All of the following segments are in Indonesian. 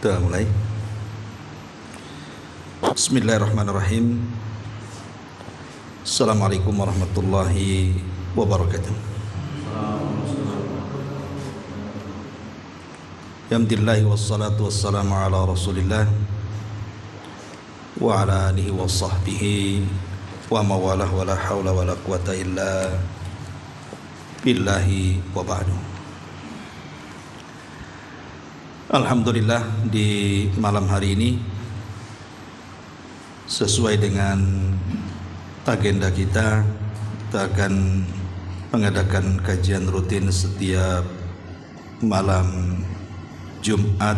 Kita mulai. Bismillahirrahmanirrahim. Assalamualaikum warahmatullahi wabarakatuh. Alhamdulillah wassalatu wassalamu ala Rasulillah wa ala alihi wa sahbihi wa mawalah wa la hawla wa la quwata illa billahi wa ba'du. Alhamdulillah, di malam hari ini sesuai dengan agenda kita akan mengadakan kajian rutin setiap malam Jumat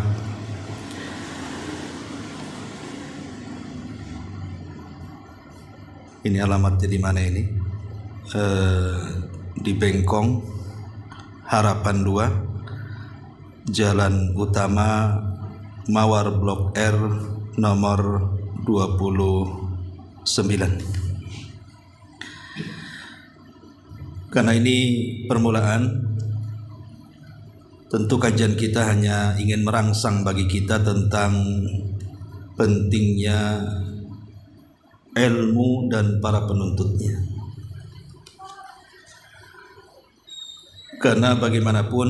ini alamatnya di mana ini? Di Bengkong Harapan 2, Jalan Utama Mawar Blok R nomor 29. Karena ini permulaan, tentu kajian kita hanya ingin merangsang bagi kita tentang pentingnya ilmu dan para penuntutnya. Karena bagaimanapun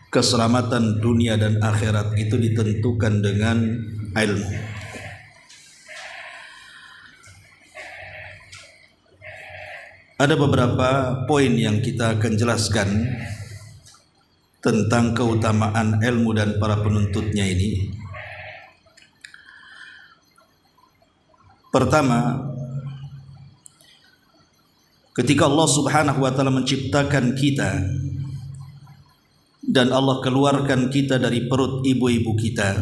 keselamatan dunia dan akhirat itu ditentukan dengan ilmu. Ada beberapa poin yang kita akan jelaskan tentang keutamaan ilmu dan para penuntutnya ini. Pertama, ketika Allah Subhanahu wa taala menciptakan kita dan Allah keluarkan kita dari perut ibu-ibu kita,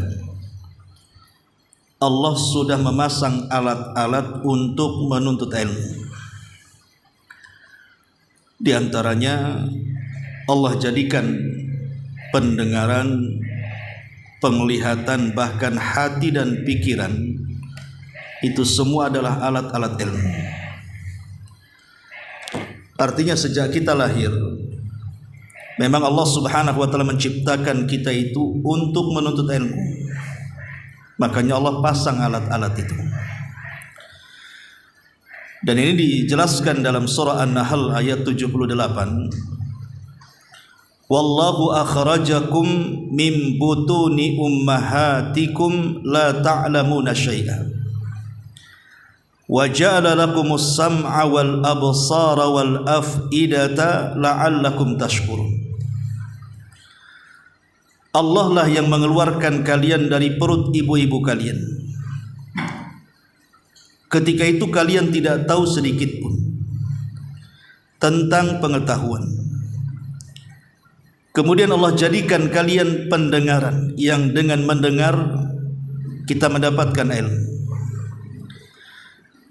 Allah sudah memasang alat-alat untuk menuntut ilmu. Di antaranya Allah jadikan pendengaran, penglihatan, bahkan hati dan pikiran itu semua adalah alat-alat ilmu. Artinya sejak kita lahir memang Allah Subhanahu wa taala menciptakan kita itu untuk menuntut ilmu. Makanya Allah pasang alat-alat itu. Dan ini dijelaskan dalam surah An-Nahl ayat 78. Wallahu akhrajakum min butuni ummahatikum la ta'lamuna syai'an. Wa ja'ala lakumus sam'a wal absara wal af'idata la'allakum tashkurun. Allah lah yang mengeluarkan kalian dari perut ibu-ibu kalian. Ketika itu kalian tidak tahu sedikit pun tentang pengetahuan. Kemudian Allah jadikan kalian pendengaran yang dengan mendengar kita mendapatkan ilmu.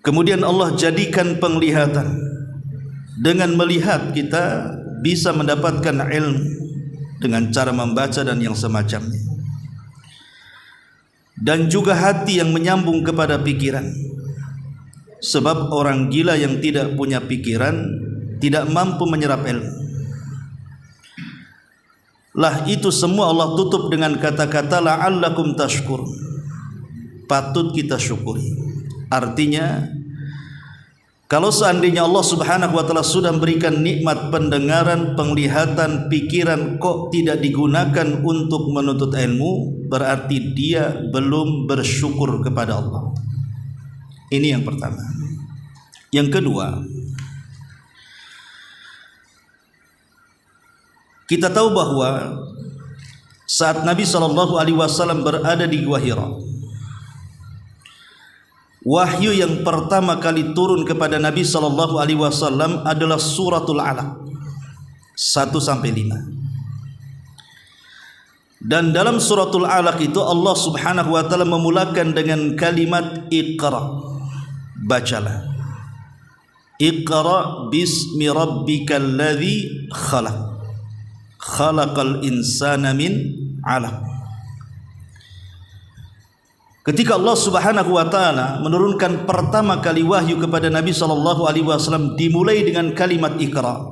Kemudian Allah jadikan penglihatan, dengan melihat kita bisa mendapatkan ilmu dengan cara membaca dan yang semacamnya. Dan juga hati yang menyambung kepada pikiran. Sebab orang gila yang tidak punya pikiran tidak mampu menyerap ilmu. Lah itu semua Allah tutup dengan kata-kata la'allakum tashkurun. Patut kita syukuri. Artinya, kalau seandainya Allah Subhanahu wa taala sudah memberikan nikmat pendengaran, penglihatan, pikiran, kok tidak digunakan untuk menuntut ilmu, berarti dia belum bersyukur kepada Allah. Ini yang pertama. Yang kedua, kita tahu bahwa saat Nabi SAW berada di Gua Hira, wahyu yang pertama kali turun kepada Nabi SAW adalah suratul Alaq 1-5. Dan dalam suratul Alaq itu Allah Subhanahu wa taala memulakan dengan kalimat Iqra. Bacalah. Iqra bismi rabbikal ladzi khalaq. Khalaqal insana min 'alaq. Ketika Allah Subhanahu wa taala menurunkan pertama kali wahyu kepada Nabi sallallahu alaihi wasallam dimulai dengan kalimat Iqra.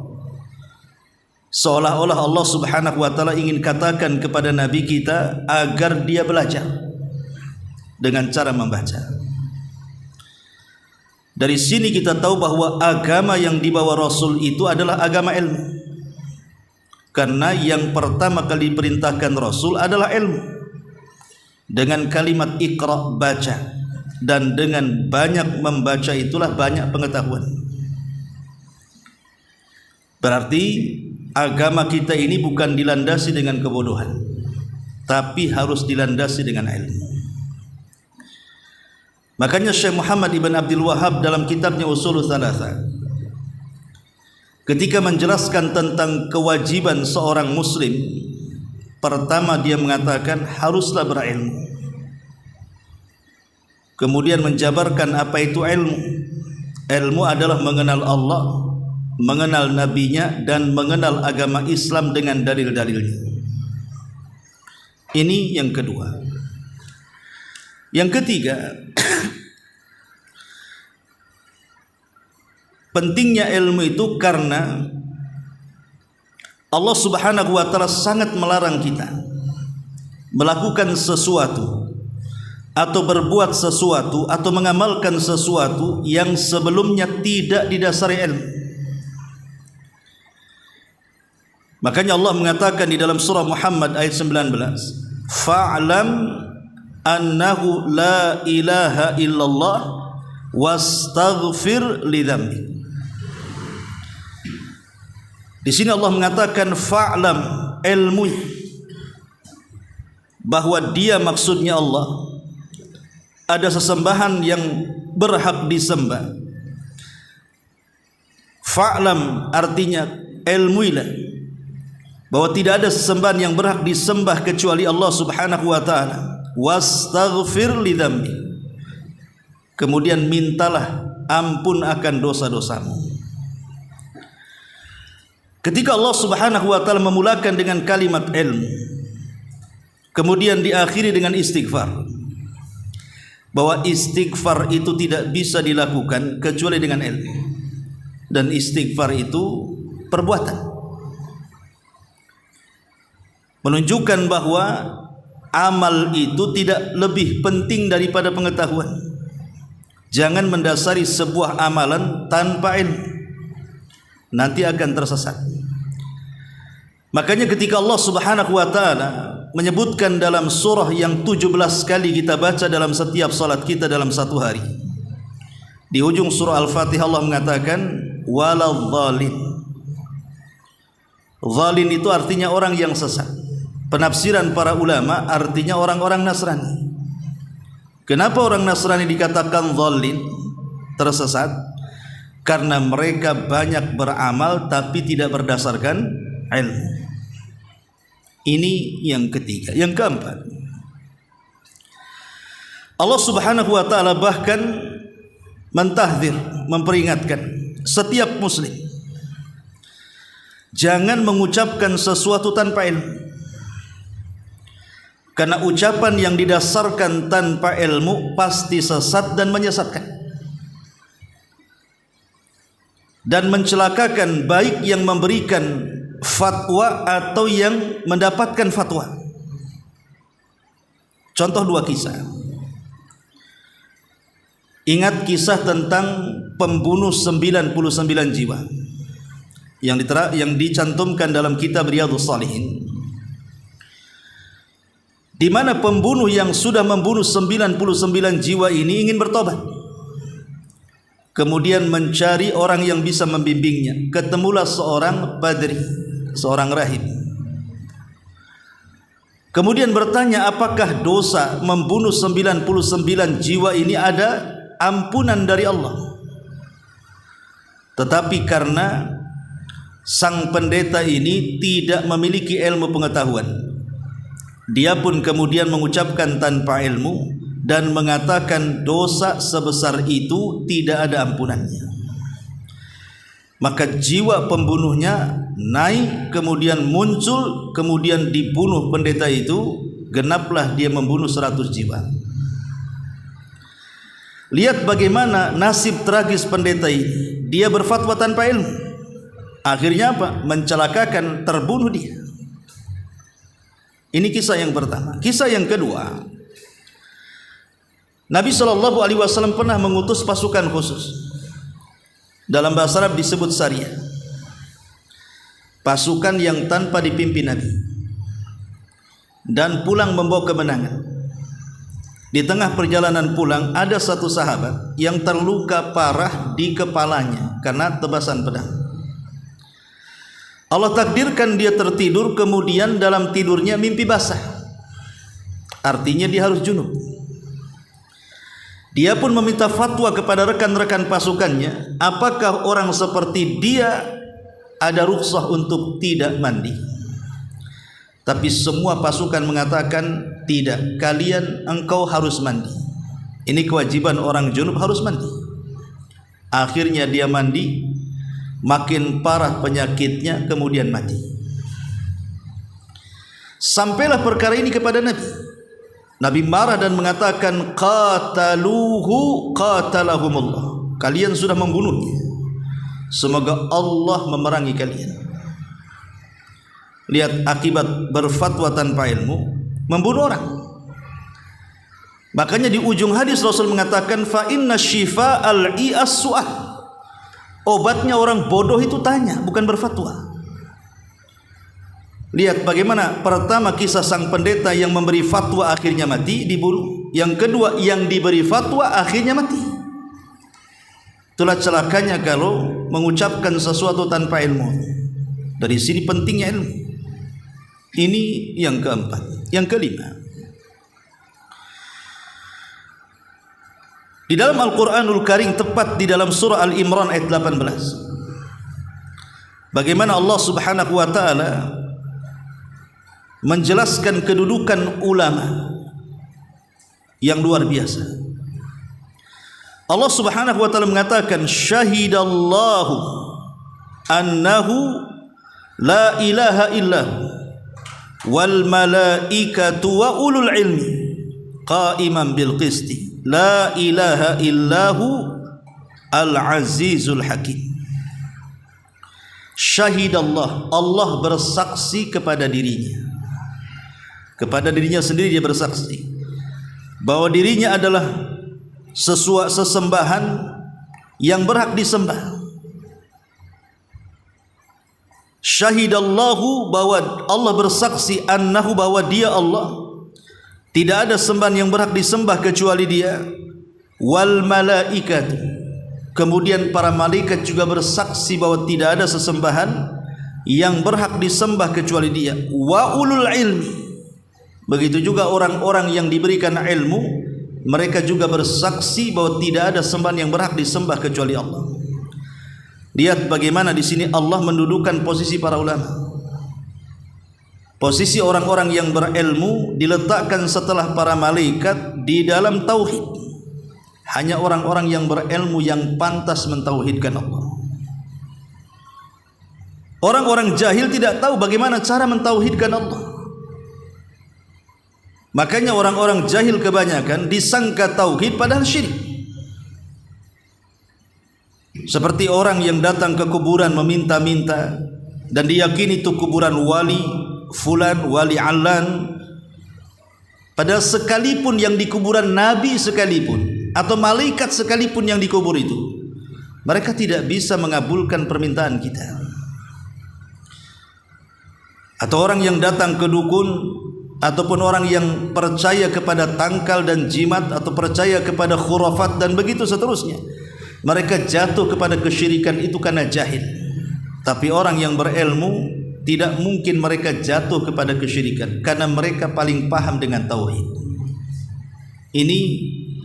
Seolah-olah Allah Subhanahu wa taala ingin katakan kepada nabi kita agar dia belajar dengan cara membaca. Dari sini kita tahu bahwa agama yang dibawa Rasul itu adalah agama ilmu. Karena yang pertama kali diperintahkan Rasul adalah ilmu. Dengan kalimat Iqra, baca. Dan dengan banyak membaca itulah banyak pengetahuan. Berarti agama kita ini bukan dilandasi dengan kebodohan, tapi harus dilandasi dengan ilmu. Makanya Syekh Muhammad ibn Abdul Wahhab dalam kitabnya Ushulul Tsalatsa, ketika menjelaskan tentang kewajiban seorang muslim, pertama dia mengatakan haruslah berilmu. Kemudian menjabarkan apa itu ilmu. Ilmu adalah mengenal Allah, mengenal nabinya, dan mengenal agama Islam dengan dalil-dalilnya. Ini yang kedua. Yang ketiga, pentingnya ilmu itu karena Allah Subhanahu wa taala sangat melarang kita melakukan sesuatu atau berbuat sesuatu atau mengamalkan sesuatu yang sebelumnya tidak didasari ilmu. Makanya Allah mengatakan di dalam surah Muhammad ayat 19, fa'lam annahu la ilaha illallah wastaghfir lidzambik. Di sini Allah mengatakan fa'lam, ilmu, bahwa dia maksudnya Allah, ada sesembahan yang berhak disembah. Fa'lam artinya ilmuilah bahwa tidak ada sesembahan yang berhak disembah kecuali Allah Subhanahu wa taala. Wastaghfir lidzambi, kemudian mintalah ampun akan dosa-dosamu. Ketika Allah Subhanahu wa taala memulakan dengan kalimat ilmu, kemudian diakhiri dengan istighfar, bahwa istighfar itu tidak bisa dilakukan kecuali dengan ilmu, dan istighfar itu perbuatan, menunjukkan bahwa amal itu tidak lebih penting daripada pengetahuan. Jangan mendasari sebuah amalan tanpa ilmu, nanti akan tersesat. Makanya ketika Allah Subhanahu wa taala menyebutkan dalam surah yang 17 kali kita baca dalam setiap salat kita dalam satu hari, di ujung surah Al-Fatihah Allah mengatakan waladhdallin. Dhalin itu artinya orang yang sesat. Penafsiran para ulama artinya orang-orang Nasrani. Kenapa orang Nasrani dikatakan dhalin, tersesat? Karena mereka banyak beramal tapi tidak berdasarkan ilmu. Ini yang ketiga. Yang keempat, Allah Subhanahu wa taala bahkan mentahdzir, memperingatkan setiap muslim jangan mengucapkan sesuatu tanpa ilmu. Karena ucapan yang didasarkan tanpa ilmu pasti sesat dan menyesatkan, dan mencelakakan baik yang memberikan fatwa atau yang mendapatkan fatwa. Contoh dua kisah. Ingat kisah tentang pembunuh 99 jiwa yang dicantumkan dalam kitab Riyadhus Shalihin, di mana pembunuh yang sudah membunuh 99 jiwa ini ingin bertobat. Kemudian mencari orang yang bisa membimbingnya. Ketemulah seorang padri, seorang rahib. Kemudian bertanya, apakah dosa membunuh 99 jiwa ini ada ampunan dari Allah? Tetapi karena sang pendeta ini tidak memiliki ilmu pengetahuan, dia pun kemudian mengucapkan tanpa ilmu dan mengatakan dosa sebesar itu tidak ada ampunannya. Maka jiwa pembunuhnya naik, kemudian muncul, kemudian dibunuh pendeta itu. Genaplah dia membunuh 100 jiwa. Lihat bagaimana nasib tragis pendeta ini. Dia berfatwa tanpa ilmu. Akhirnya apa? Mencelakakan, terbunuh dia. Ini kisah yang pertama. Kisah yang kedua, Nabi SAW pernah mengutus pasukan khusus. Dalam bahasa Arab disebut Sariyah, pasukan yang tanpa dipimpin Nabi, dan pulang membawa kemenangan. Di tengah perjalanan pulang ada satu sahabat yang terluka parah di kepalanya karena tebasan pedang. Allah takdirkan dia tertidur, kemudian dalam tidurnya mimpi basah. Artinya dia harus junub. Dia pun meminta fatwa kepada rekan-rekan pasukannya, apakah orang seperti dia ada rukhsah untuk tidak mandi? Tapi semua pasukan mengatakan tidak, engkau harus mandi. Ini kewajiban orang junub, harus mandi. Akhirnya dia mandi, makin parah penyakitnya, kemudian mati. Sampailah perkara ini kepada Nabi. Nabi marah dan mengatakan, qataluhu qatalahumullah, kalian sudah membunuhnya, semoga Allah memerangi kalian. Lihat akibat berfatwa tanpa ilmu, membunuh orang. Makanya di ujung hadis Rasul mengatakan, fa inna syifa'al i'as su'al, obatnya orang bodoh itu tanya, bukan berfatwa. Lihat bagaimana pertama kisah sang pendeta yang memberi fatwa akhirnya mati, dibunuh. Yang kedua yang diberi fatwa akhirnya mati. Itulah celakanya kalau mengucapkan sesuatu tanpa ilmu. Dari sini pentingnya ilmu. Ini yang keempat. Yang kelima, di dalam Al-Quranul Karim, tepat di dalam surah Al-Imran ayat 18, bagaimana Allah Subhanahu wa ta'ala menjelaskan kedudukan ulama yang luar biasa. Allah Subhanahu wa ta'ala mengatakan, syahidallahu annahu la ilaha illahu wal malaikatu wa ulul ilmi qa'iman bil qisti la ilaha illahu al azizul hakim. Syahidallah, Allah bersaksi kepada dirinya. Kepada dirinya sendiri dia bersaksi bahwa dirinya adalah sesembahan yang berhak disembah. Syahidallahu, bahwa Allah bersaksi, annahu, bahwa dia Allah tidak ada sembahan yang berhak disembah kecuali dia, wal malaikat, kemudian para malaikat juga bersaksi bahwa tidak ada sesembahan yang berhak disembah kecuali dia, wa ulul ilmi, begitu juga orang-orang yang diberikan ilmu, mereka juga bersaksi bahwa tidak ada sembahan yang berhak disembah kecuali Allah. Lihat bagaimana di sini Allah mendudukan posisi para ulama. Posisi orang-orang yang berilmu diletakkan setelah para malaikat di dalam tauhid. Hanya orang-orang yang berilmu yang pantas mentauhidkan Allah. Orang-orang jahil tidak tahu bagaimana cara mentauhidkan Allah. Makanya orang-orang jahil kebanyakan disangka tauhid padahal syirik. Seperti orang yang datang ke kuburan meminta-minta dan diyakini itu kuburan wali fulan, wali allan, padahal sekalipun yang di kuburan nabi sekalipun atau malaikat sekalipun yang dikubur itu, mereka tidak bisa mengabulkan permintaan kita. Atau orang yang datang ke dukun, ataupun orang yang percaya kepada tangkal dan jimat, atau percaya kepada khurafat dan begitu seterusnya, mereka jatuh kepada kesyirikan itu karena jahil. Tapi orang yang berilmu tidak mungkin mereka jatuh kepada kesyirikan karena mereka paling paham dengan tauhid. Ini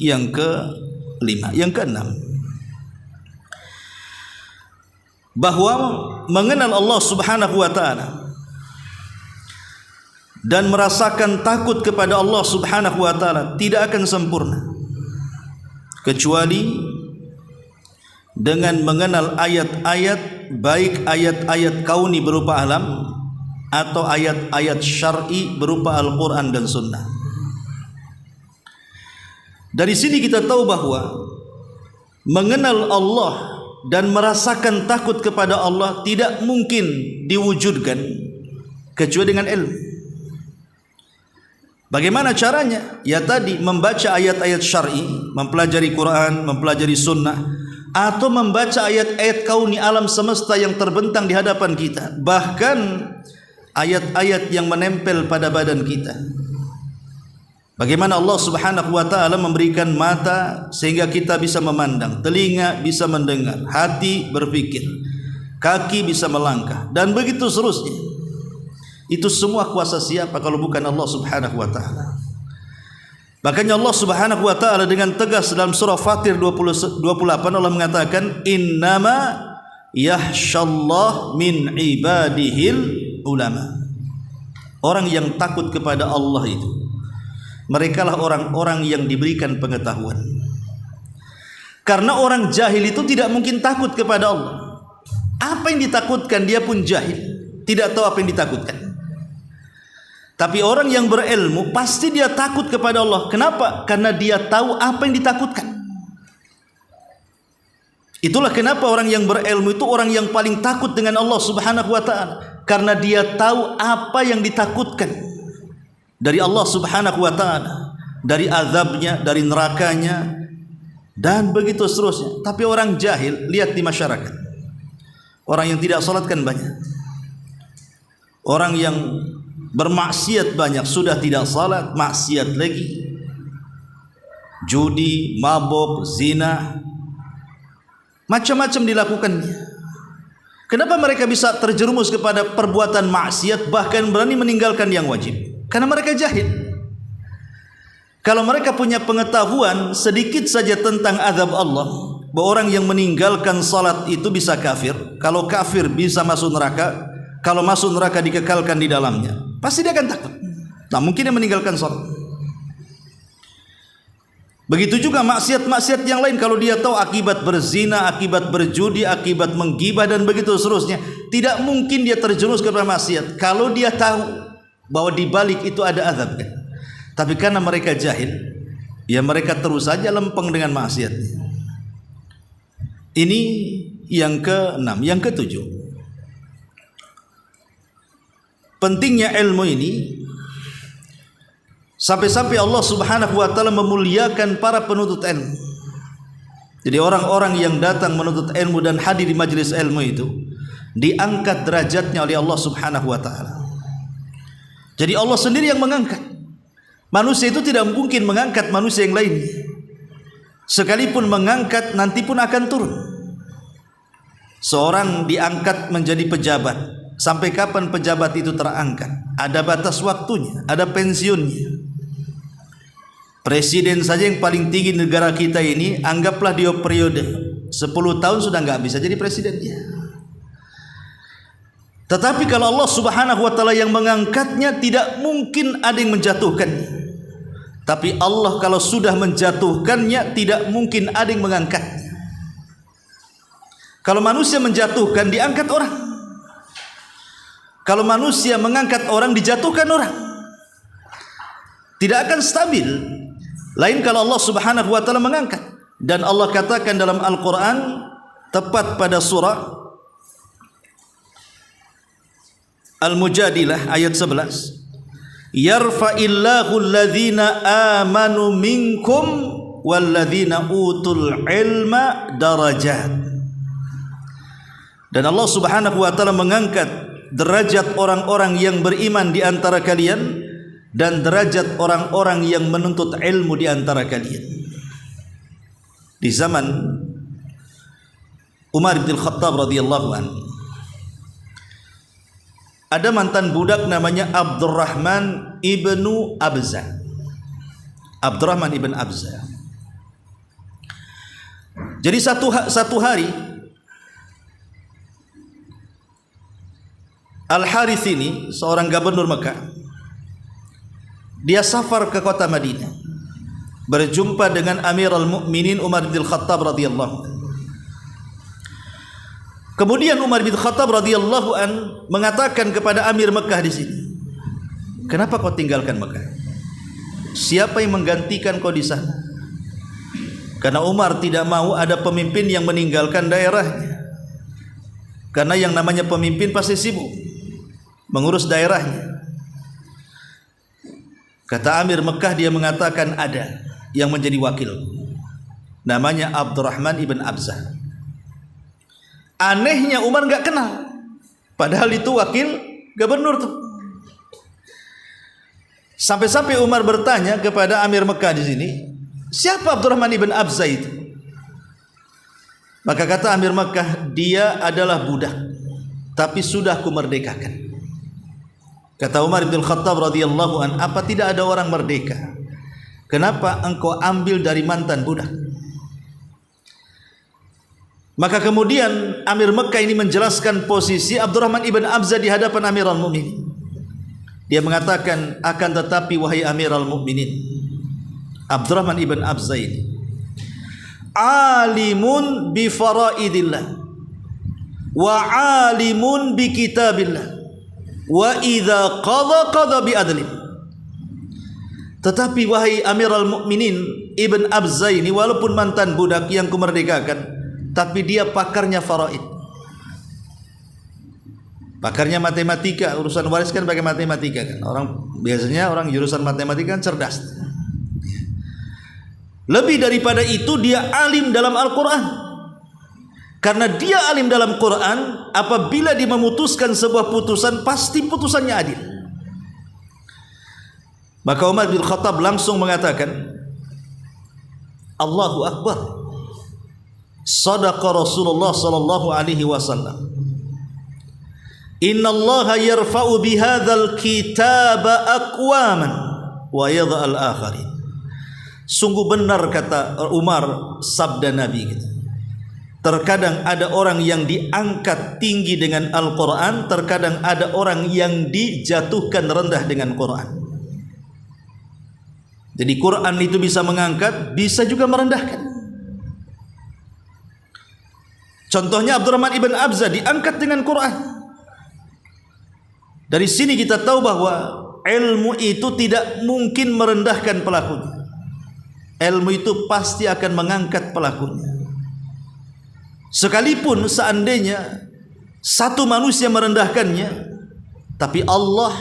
yang kelima. Yang keenam, bahwa mengenal Allah Subhanahu wa ta'ala dan merasakan takut kepada Allah Subhanahu wa ta'ala tidak akan sempurna kecuali dengan mengenal ayat-ayat, baik ayat-ayat kauni berupa alam atau ayat-ayat syar'i berupa Al-Quran dan Sunnah. Dari sini kita tahu bahwa mengenal Allah dan merasakan takut kepada Allah tidak mungkin diwujudkan kecuali dengan ilmu. Bagaimana caranya? Ya tadi, membaca ayat-ayat syar'i, mempelajari Quran, mempelajari sunnah, atau membaca ayat-ayat kauni alam semesta yang terbentang di hadapan kita, bahkan ayat-ayat yang menempel pada badan kita. Bagaimana Allah Subhanahu wa ta'ala memberikan mata sehingga kita bisa memandang, telinga bisa mendengar, hati berpikir, kaki bisa melangkah, dan begitu seterusnya. Itu semua kuasa siapa kalau bukan Allah Subhanahu wa ta'ala? Makanya Allah Subhanahu wa ta'ala dengan tegas dalam surah Fatir 28 Allah mengatakan, innama yahsyallah min ibadihil ulama. Orang yang takut kepada Allah itu, merekalah orang-orang yang diberikan pengetahuan. Karena orang jahil itu tidak mungkin takut kepada Allah. Apa yang ditakutkan, dia pun jahil, tidak tahu apa yang ditakutkan. Tapi orang yang berilmu pasti dia takut kepada Allah. Kenapa? Karena dia tahu apa yang ditakutkan. Itulah kenapa orang yang berilmu itu orang yang paling takut dengan Allah Subhanahu wa ta'ala, karena dia tahu apa yang ditakutkan dari Allah Subhanahu wa ta'ala, dari azabnya, dari nerakanya, dan begitu seterusnya. Tapi orang jahil, lihat di masyarakat, orang yang tidak salat kan banyak, orang yang bermaksiat banyak, sudah tidak salat, maksiat lagi, judi, mabuk, zina, macam-macam dilakukannya. Kenapa mereka bisa terjerumus kepada perbuatan maksiat, bahkan berani meninggalkan yang wajib? Karena mereka jahil. Kalau mereka punya pengetahuan sedikit saja tentang azab Allah, bahwa orang yang meninggalkan salat itu bisa kafir, kalau kafir bisa masuk neraka, kalau masuk neraka dikekalkan di dalamnya, pasti dia akan takut. Tak mungkin dia meninggalkan salat. Begitu juga maksiat-maksiat yang lain, kalau dia tahu akibat berzina, akibat berjudi, akibat menggibah, dan begitu seterusnya, tidak mungkin dia terjerumus kepada maksiat kalau dia tahu bahwa di balik itu ada azab. Tapi karena mereka jahil, ya mereka terus saja lempeng dengan maksiatnya. Ini yang ke-6. Yang ke-7, pentingnya ilmu ini, sampai-sampai Allah Subhanahu wa ta'ala memuliakan para penuntut ilmu. Jadi orang-orang yang datang menuntut ilmu dan hadir di majelis ilmu itu diangkat derajatnya oleh Allah Subhanahu wa ta'ala. Jadi Allah sendiri yang mengangkat. Manusia itu tidak mungkin mengangkat manusia yang lain. Sekalipun mengangkat, nanti pun akan turun. Seorang diangkat menjadi pejabat, sampai kapan pejabat itu terangkat? Ada batas waktunya, ada pensiunnya. Presiden saja yang paling tinggi negara kita ini, anggaplah dia periode 10 tahun sudah nggak bisa jadi presidennya. Tetapi kalau Allah Subhanahu wa ta'ala yang mengangkatnya, tidak mungkin ada yang menjatuhkannya. Tapi Allah kalau sudah menjatuhkannya, tidak mungkin ada yang mengangkatnya. Kalau manusia menjatuhkan, diangkat orang. Kalau manusia mengangkat orang, dijatuhkan orang. Tidak akan stabil. Lain kalau Allah Subhanahu wa ta'ala mengangkat. Dan Allah katakan dalam Al-Quran, tepat pada surah Al-Mujadilah ayat 11, yarfa'illahu alladhina amanu minkum walladhina utul ilma darajat. Dan Allah Subhanahu wa ta'ala mengangkat derajat orang-orang yang beriman di antara kalian dan derajat orang-orang yang menuntut ilmu di antara kalian. Di zaman Umar bin Khattab radhiyallahu anhu, ada mantan budak namanya Abdurrahman ibnu Abza. Abdurrahman ibn Abza. Jadi satu hari Al-Harith ini, seorang gubernur Mekah, dia safar ke kota Madinah, berjumpa dengan Amirul Mukminin Umar bin Khattab radhiyallahu anhu. Kemudian Umar bin Khattab radhiyallahu an mengatakan kepada Amir Mekah di sini, "Kenapa kau tinggalkan Mekah? Siapa yang menggantikan kau di sana?" Karena Umar tidak mau ada pemimpin yang meninggalkan daerahnya. Karena yang namanya pemimpin pasti sibuk mengurus daerahnya. Kata Amir Mekah, dia mengatakan ada yang menjadi wakil, namanya Abdurrahman ibn Abzah. Anehnya Umar nggak kenal, padahal itu wakil gubernur tuh. Sampai-sampai Umar bertanya kepada Amir Mekah di sini, siapa Abdurrahman ibn Abzah itu? Maka kata Amir Mekah, dia adalah budak, tapi sudah kumerdekakan. Kata Umar bin Khattab radhiyallahu an, apa tidak ada orang merdeka? Kenapa engkau ambil dari mantan budak? Maka kemudian Amir Mekah ini menjelaskan posisi Abdurrahman ibn Abzah di hadapan Amirul Mukminin. Dia mengatakan, akan tetapi wahai Amirul Mukminin, Abdurrahman ibn Abzah ini alimun bi faraidillah wa alimun bi kitabillah wa idza qadha bi adlin. Tetapi wahai Amirul Mukminin, Ibn Abzah ini walaupun mantan budak yang kumerdekakan, tapi dia pakarnya faraid, pakarnya matematika. Urusan waris kan pakai matematika kan. Biasanya orang jurusan matematika kan cerdas. Lebih daripada itu, dia alim dalam Al-Quran. Karena dia alim dalam Quran, apabila dia memutuskan sebuah putusan, pasti putusannya adil. Maka Umar bin Khattab langsung mengatakan, Allahu Akbar, sadaqa Rasulullah sallallahu alaihi wasallam, innallaha yarfa'u bihadzal kitaba aqwaman wa yadha'al akharin. Sungguh benar kata Umar sabda Nabi gitu. Terkadang ada orang yang diangkat tinggi dengan Al-Quran, terkadang ada orang yang dijatuhkan rendah dengan Quran. Jadi Quran itu bisa mengangkat, bisa juga merendahkan. Contohnya Abdurrahman ibn Abzah diangkat dengan Quran. Dari sini kita tahu bahwa ilmu itu tidak mungkin merendahkan pelakunya. Ilmu itu pasti akan mengangkat pelakunya. Sekalipun seandainya satu manusia merendahkannya, tapi Allah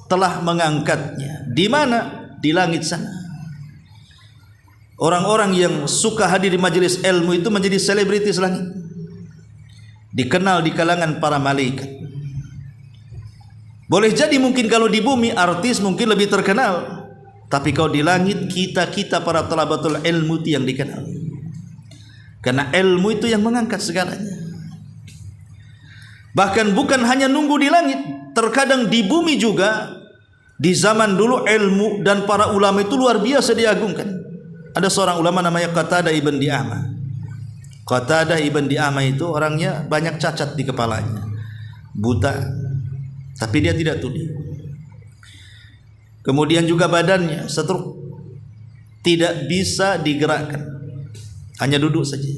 telah mengangkatnya. Di mana? Di langit sana. Orang-orang yang suka hadir di majelis ilmu itu menjadi selebritis langit, dikenal di kalangan para malaikat. Boleh jadi mungkin kalau di bumi artis mungkin lebih terkenal, tapi kalau di langit kita para talabatul ilmu itu yang dikenal. Karena ilmu itu yang mengangkat segalanya. Bahkan bukan hanya nunggu di langit, terkadang di bumi juga. Di zaman dulu ilmu dan para ulama itu luar biasa diagungkan. Ada seorang ulama namanya Qatadah ibn Di'amah. Qatadah ibn Di'amah itu orangnya banyak cacat di kepalanya, buta, tapi dia tidak tuli. Kemudian juga badannya stroke, tidak bisa digerakkan, hanya duduk saja.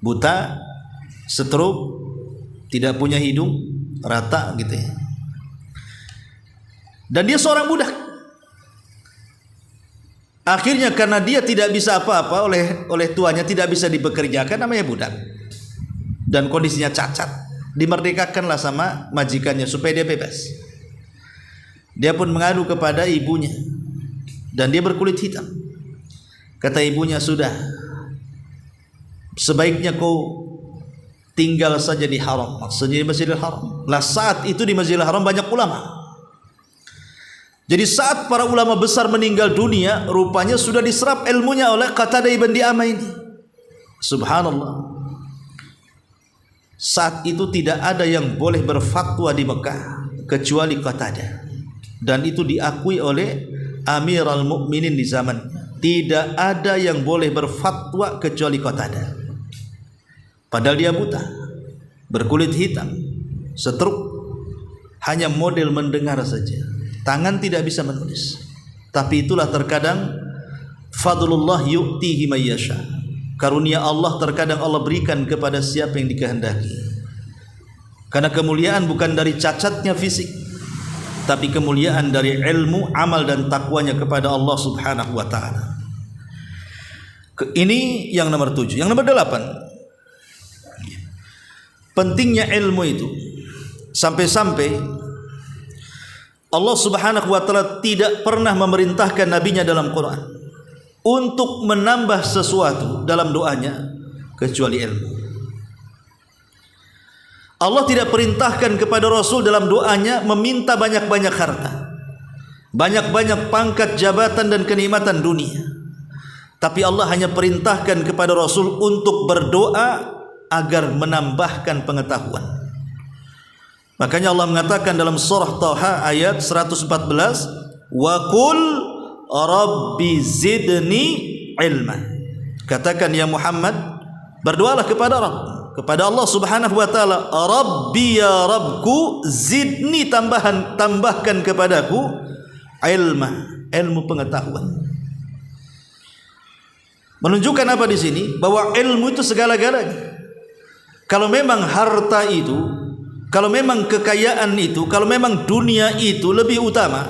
Buta, stroke, tidak punya hidung, rata gitu ya. Dan dia seorang budak. Akhirnya karena dia tidak bisa apa-apa oleh tuannya, tidak bisa dipekerjakan, namanya budak, dan kondisinya cacat, dimerdekakanlah sama majikannya supaya dia bebas. Dia pun mengadu kepada ibunya, dan dia berkulit hitam. Kata ibunya, sudah, sebaiknya kau tinggal saja di haram, maksudnya di Masjidil Haram. Lah saat itu di Masjidil Haram banyak ulama. Jadi saat para ulama besar meninggal dunia, rupanya sudah diserap ilmunya oleh Qatadah ibn Di'amah ini. Subhanallah. Saat itu tidak ada yang boleh berfatwa di Mekah kecuali Qatadah. Dan itu diakui oleh Amirul Mukminin di zaman. Tidak ada yang boleh berfatwa kecuali Qatadah. Padahal dia buta, berkulit hitam, stroke, hanya model mendengar saja. Tangan tidak bisa menulis. Tapi itulah terkadang fadlullah yu'tihi may yasha. Karunia Allah terkadang Allah berikan kepada siapa yang dikehendaki. Karena kemuliaan bukan dari cacatnya fisik, tapi kemuliaan dari ilmu, amal dan takwanya kepada Allah Subhanahu wa taala. Ini yang nomor 7. Yang nomor 8, pentingnya ilmu itu sampai-sampai Allah Subhanahu wa taala tidak pernah memerintahkan nabinya dalam Quran untuk menambah sesuatu dalam doanya kecuali ilmu. Allah tidak perintahkan kepada Rasul dalam doanya meminta banyak-banyak harta, banyak-banyak pangkat, jabatan dan kenikmatan dunia. Tapi Allah hanya perintahkan kepada Rasul untuk berdoa agar menambahkan pengetahuan. Makanya Allah mengatakan dalam surah Taha ayat 114, wa qul rabbi zidni ilma. Katakan ya Muhammad, berdoalah kepada Allah Subhanahu wa taala, rabbi ya Rabbku zidni, tambahkan kepadaku ilma, ilmu pengetahuan. Menunjukkan apa di sini? Bahwa ilmu itu segala-galanya. Kalau memang harta itu, kalau memang kekayaan itu, kalau memang dunia itu lebih utama,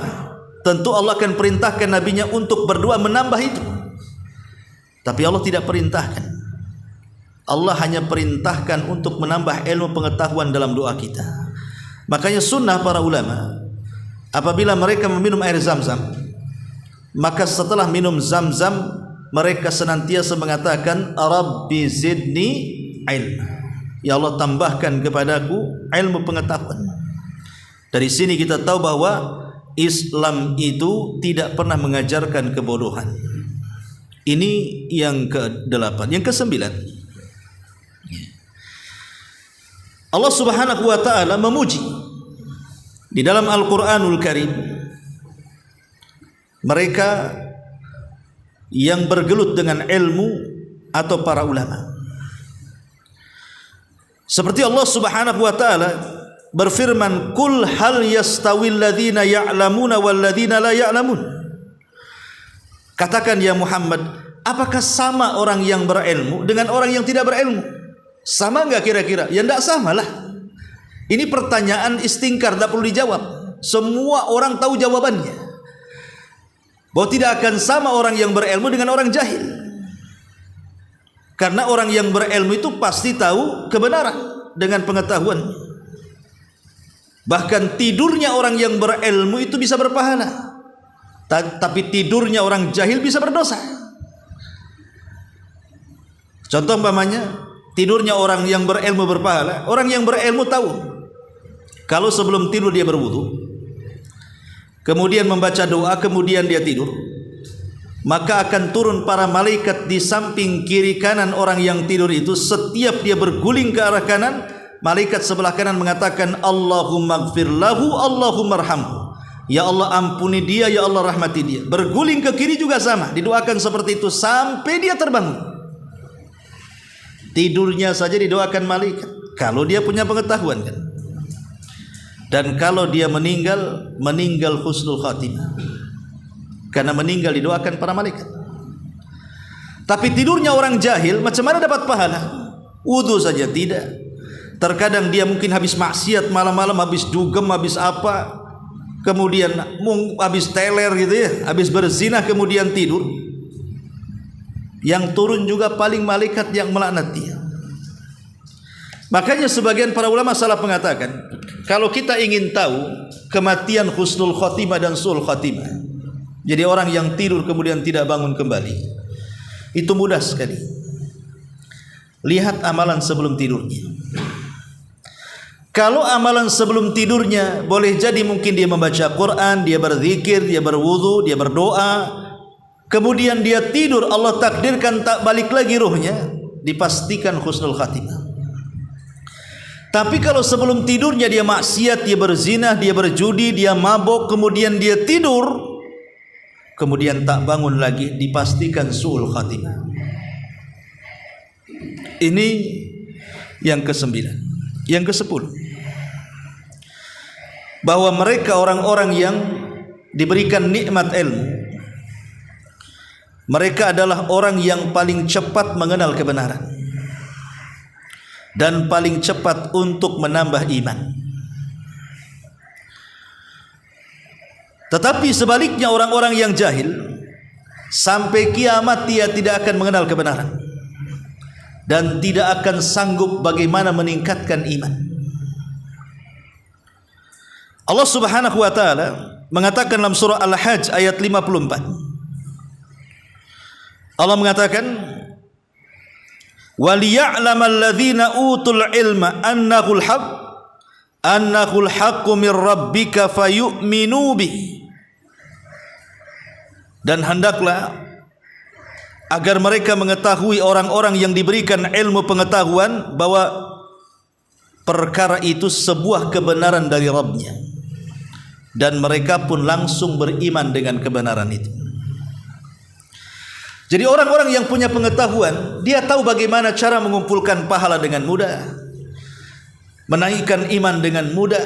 tentu Allah akan perintahkan nabinya untuk berdoa menambah itu. Tapi Allah tidak perintahkan. Allah hanya perintahkan untuk menambah ilmu pengetahuan dalam doa kita. Makanya sunnah para ulama, apabila mereka meminum air Zam-Zam, maka setelah minum Zam-Zam mereka senantiasa mengatakan Rabbi zidni ilma, ya Allah tambahkan kepadaku ilmu pengetahuan. Dari sini kita tahu bahwa Islam itu tidak pernah mengajarkan kebodohan. Ini yang ke-8. Yang ke-9, Allah Subhanahu wa taala memuji di dalam Al-Qur'anul Karim mereka yang bergelut dengan ilmu atau para ulama. Seperti Allah Subhanahu wa taala berfirman, "Qul hal yastawil ladzina ya'lamuna wal ladzina la ya'lamun." Katakan ya Muhammad, apakah sama orang yang berilmu dengan orang yang tidak berilmu? Sama enggak kira-kira? Ya enggak sama lah. Ini pertanyaan istingkar, tidak perlu dijawab. Semua orang tahu jawabannya. Bahwa tidak akan sama orang yang berilmu dengan orang jahil. Karena orang yang berilmu itu pasti tahu kebenaran dengan pengetahuan. Bahkan tidurnya orang yang berilmu itu bisa berpahala, tapi tidurnya orang jahil bisa berdosa. Contoh umpamanya, tidurnya orang yang berilmu berpahala. Orang yang berilmu tahu kalau sebelum tidur dia berwudu, kemudian membaca doa, kemudian dia tidur, maka akan turun para malaikat di samping kiri kanan orang yang tidur itu. Setiap dia berguling ke arah kanan, malaikat sebelah kanan mengatakan Allahumma gfir lahu, Allahumma arhamhu, ya Allah ampuni dia, ya Allah rahmati dia. Berguling ke kiri juga sama, didoakan seperti itu sampai dia terbangun. Tidurnya saja didoakan malaikat, kalau dia punya pengetahuan kan. Dan kalau dia meninggal husnul khatimah, karena meninggal didoakan para malaikat. Tapi tidurnya orang jahil, macam mana dapat pahala? Wudu saja tidak. Terkadang dia mungkin habis maksiat malam-malam, habis dugem, habis apa, kemudian habis teler gitu ya, habis berzina kemudian tidur. Yang turun juga paling malaikat yang melaknat dia. Makanya sebagian para ulama salaf mengatakan, kalau kita ingin tahu kematian husnul khatimah dan su'ul khatimah, jadi orang yang tidur kemudian tidak bangun kembali, itu mudah sekali. Lihat amalan sebelum tidurnya. Kalau amalan sebelum tidurnya boleh jadi mungkin dia membaca Quran, dia berzikir, dia berwudu, dia berdoa, kemudian dia tidur, Allah takdirkan tak balik lagi ruhnya, dipastikan husnul khatimah. Tapi kalau sebelum tidurnya dia maksiat, dia berzina, dia berjudi, dia mabok, kemudian dia tidur, kemudian tak bangun lagi, dipastikan su'ul khatimah. Ini yang ke-9. Yang ke-10, bahwa mereka orang-orang yang diberikan nikmat ilmu, mereka adalah orang yang paling cepat mengenal kebenaran dan paling cepat untuk menambah iman. Tetapi sebaliknya orang-orang yang jahil, Sampai kiamat dia tidak akan mengenal kebenaran dan tidak akan sanggup bagaimana meningkatkan iman. Allah Subhanahu wa taala mengatakan dalam surah Al-Hajj ayat 54. Allah mengatakan, "Waliya'lamal ladzina utul ilma annahul haqqu min rabbika fayu'minu bihi." Dan hendaklah agar mereka mengetahui, orang-orang yang diberikan ilmu pengetahuan, bahwa perkara itu sebuah kebenaran dari Rabbnya, dan mereka pun langsung beriman dengan kebenaran itu. Jadi orang-orang yang punya pengetahuan, dia tahu bagaimana cara mengumpulkan pahala dengan mudah, menaikkan iman dengan mudah.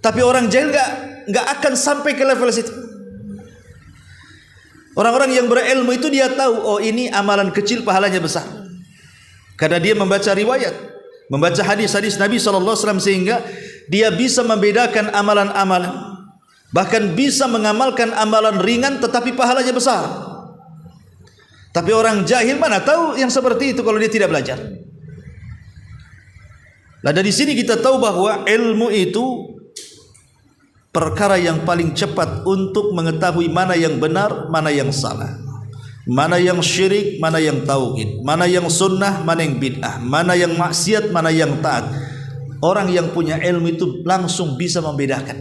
Tapi orang jahil nggak akan sampai ke level situ. Orang-orang yang berilmu itu dia tahu, oh ini amalan kecil pahalanya besar, karena dia membaca riwayat, membaca hadis-hadis Nabi SAW, sehingga dia bisa membedakan amalan-amalan, bahkan bisa mengamalkan amalan ringan tetapi pahalanya besar. Tapi orang jahil mana tahu yang seperti itu kalau dia tidak belajar. Nah, dari sini kita tahu bahwa ilmu itu perkara yang paling cepat untuk mengetahui mana yang benar, mana yang salah, mana yang syirik, mana yang tauhid, mana yang sunnah, mana yang bid'ah, mana yang maksiat, mana yang taat. Orang yang punya ilmu itu langsung bisa membedakan.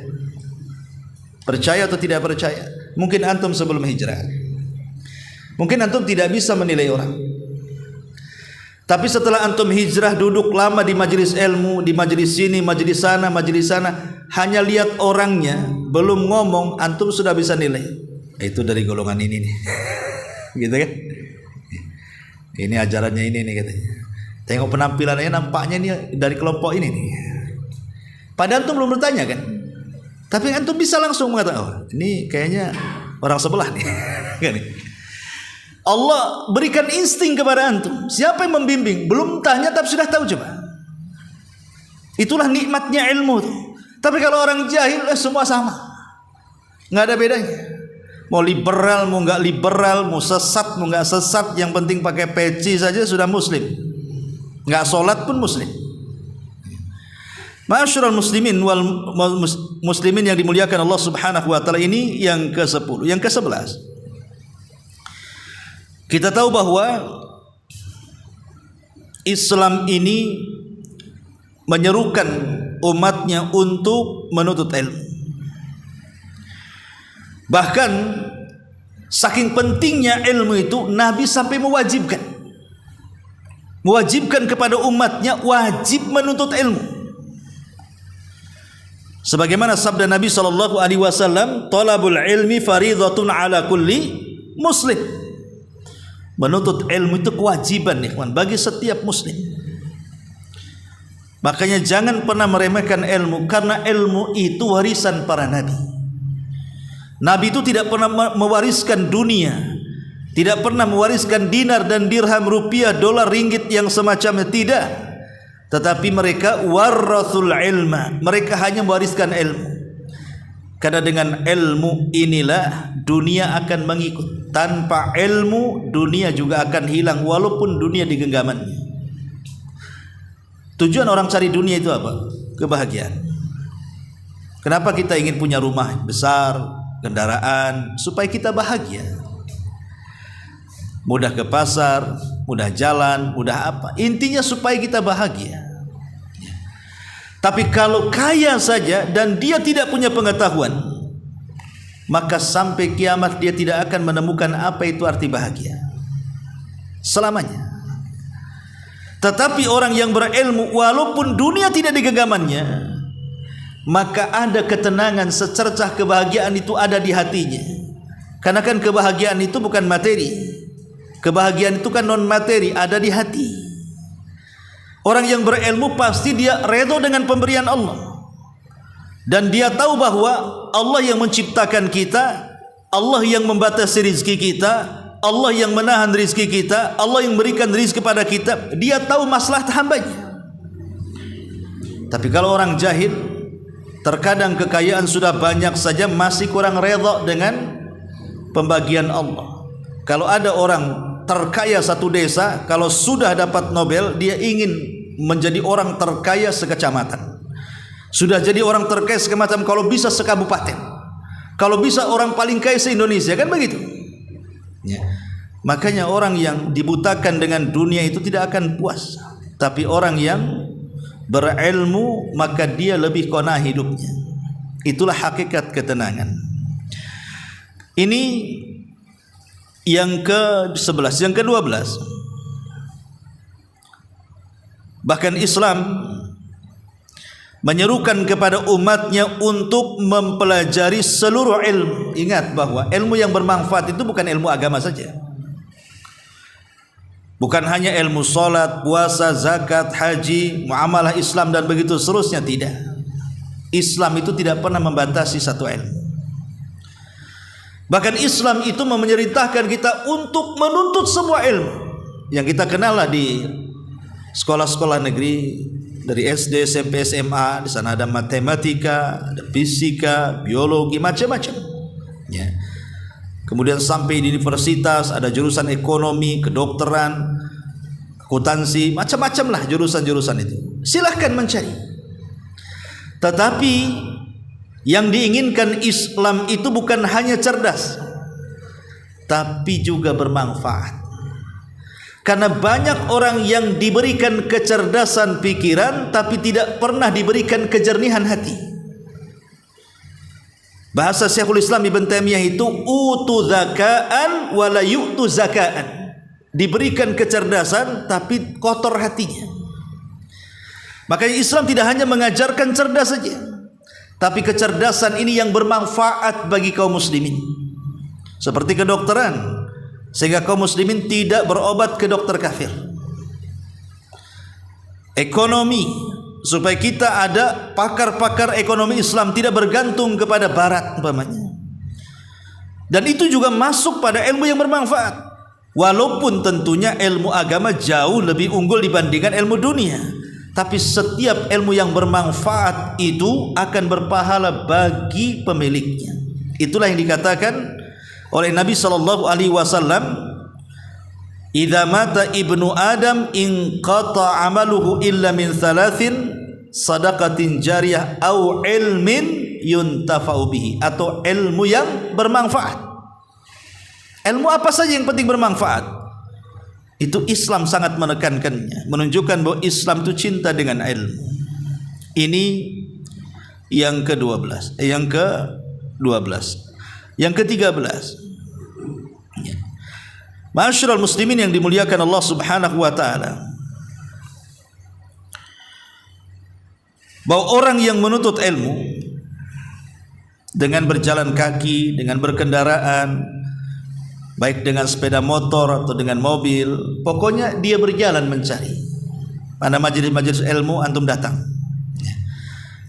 Percaya atau tidak percaya? Mungkin antum sebelum hijrah, mungkin antum tidak bisa menilai orang. Tapi setelah antum hijrah, duduk lama di majelis ilmu, di majelis sini, majelis sana, hanya lihat orangnya, belum ngomong, antum sudah bisa nilai. Itu dari golongan ini nih, gitu kan? Ini ajarannya ini nih katanya. Tengok penampilannya, nampaknya nih dari kelompok ini nih. Padahal antum belum bertanya kan? Tapi antum bisa langsung mengatakan, oh ini kayaknya orang sebelah nih. Allah berikan insting kepada antum. Siapa yang membimbing? Belum tanya tapi sudah tahu coba. Itulah nikmatnya ilmu tuh. Tapi kalau orang jahil semua sama, nggak ada bedanya. Mau liberal, mau nggak liberal, mau sesat, mau nggak sesat, yang penting pakai peci saja sudah muslim. Nggak sholat pun muslim. Ma'asyiral muslimin wal muslimin yang dimuliakan Allah Subhanahu wa taala, ini yang ke-10, yang ke-11. Kita tahu bahwa Islam ini menyerukan umatnya untuk menuntut ilmu. Bahkan saking pentingnya ilmu itu, Nabi sampai mewajibkan kepada umatnya wajib menuntut ilmu. Sebagaimana sabda Nabi SAW, "Talabul ilmi fardhatun ala kulli muslim." Menuntut ilmu itu kewajiban ikhwan bagi setiap muslim. Makanya jangan pernah meremehkan ilmu, karena ilmu itu warisan para nabi. Nabi itu tidak pernah mewariskan dunia, tidak pernah mewariskan dinar dan dirham, rupiah, dolar, ringgit yang semacamnya, tidak. Tetapi mereka warathul ilma, mereka hanya mewariskan ilmu. Karena dengan ilmu inilah dunia akan mengikut. Tanpa ilmu dunia juga akan hilang, walaupun dunia di genggamannya. Tujuan orang cari dunia itu apa? Kebahagiaan. Kenapa kita ingin punya rumah besar, kendaraan? Supaya kita bahagia. Mudah ke pasar, mudah jalan, mudah apa? Intinya supaya kita bahagia. Tapi kalau kaya saja dan dia tidak punya pengetahuan, maka sampai kiamat dia tidak akan menemukan apa itu arti bahagia selamanya. Tetapi orang yang berilmu, walaupun dunia tidak di genggamannya, maka ada ketenangan, secercah kebahagiaan itu ada di hatinya. Karena kan kebahagiaan itu bukan materi, kebahagiaan itu kan non materi, ada di hati. Orang yang berilmu pasti dia redha dengan pemberian Allah, dan dia tahu bahwa Allah yang menciptakan kita, Allah yang membatasi rezeki kita, Allah yang menahan rezeki kita, Allah yang berikan rezeki kepada kita. Dia tahu maslahat hambanya. Tapi kalau orang jahil, terkadang kekayaan sudah banyak saja masih kurang redha dengan pembagian Allah. Kalau ada orang terkaya satu desa, kalau sudah dapat Nobel, dia ingin menjadi orang terkaya sekecamatan. Sudah jadi orang terkaya sekecamatan, kalau bisa sekabupaten. Kalau bisa orang paling kaya se-Indonesia, kan begitu. Ya. Makanya orang yang dibutakan dengan dunia itu tidak akan puas. Tapi orang yang berilmu, maka dia lebih qanaah hidupnya. Itulah hakikat ketenangan. Ini yang ke-11, yang ke-12. Bahkan Islam menyerukan kepada umatnya untuk mempelajari seluruh ilmu. Ingat bahwa ilmu yang bermanfaat itu bukan ilmu agama saja. Bukan hanya ilmu salat, puasa, zakat, haji, muamalah Islam dan begitu seterusnya, tidak. Islam itu tidak pernah membatasi satu ilmu. Bahkan Islam itu memerintahkan kita untuk menuntut semua ilmu yang kita kenal lah di sekolah-sekolah negeri, dari SD, SMP, SMA. Di sana ada matematika, ada fisika, biologi, macam-macam. Ya. Kemudian sampai di universitas ada jurusan ekonomi, kedokteran, akuntansi, macam-macam lah jurusan-jurusan itu. Silahkan mencari. Tetapi yang diinginkan Islam itu bukan hanya cerdas, tapi juga bermanfaat. Karena banyak orang yang diberikan kecerdasan pikiran, tapi tidak pernah diberikan kejernihan hati. Bahasa Syekhul Islam Ibn Taimiyah itu utu zaka'an wala yu'tu zaka'an. Diberikan kecerdasan tapi kotor hatinya. Makanya Islam tidak hanya mengajarkan cerdas saja, tapi kecerdasan ini yang bermanfaat bagi kaum muslimin. Seperti kedokteran, sehingga kaum muslimin tidak berobat ke dokter kafir. Ekonomi, supaya kita ada pakar-pakar ekonomi Islam, tidak bergantung kepada barat umpamanya. Dan itu juga masuk pada ilmu yang bermanfaat. Walaupun tentunya ilmu agama jauh lebih unggul dibandingkan ilmu dunia, tapi setiap ilmu yang bermanfaat itu akan berpahala bagi pemiliknya. Itulah yang dikatakan oleh Nabi SAW, idza mata ibnu Adam inqata amaluhu illa min thalathin, sadaqatin jariyah au ilmin yuntafa'u bihi, atau ilmu yang bermanfaat. Ilmu apa saja yang penting bermanfaat. Itu Islam sangat menekankannya, menunjukkan bahwa Islam itu cinta dengan ilmu. Ini yang ke-12, yang ke-12. Yang ke-13. Ma'asyiral muslimin yang dimuliakan Allah Subhanahu wa taala. Bahwa orang yang menuntut ilmu dengan berjalan kaki, dengan berkendaraan, baik dengan sepeda motor atau dengan mobil, pokoknya dia berjalan mencari. Pada majelis-majelis ilmu antum datang,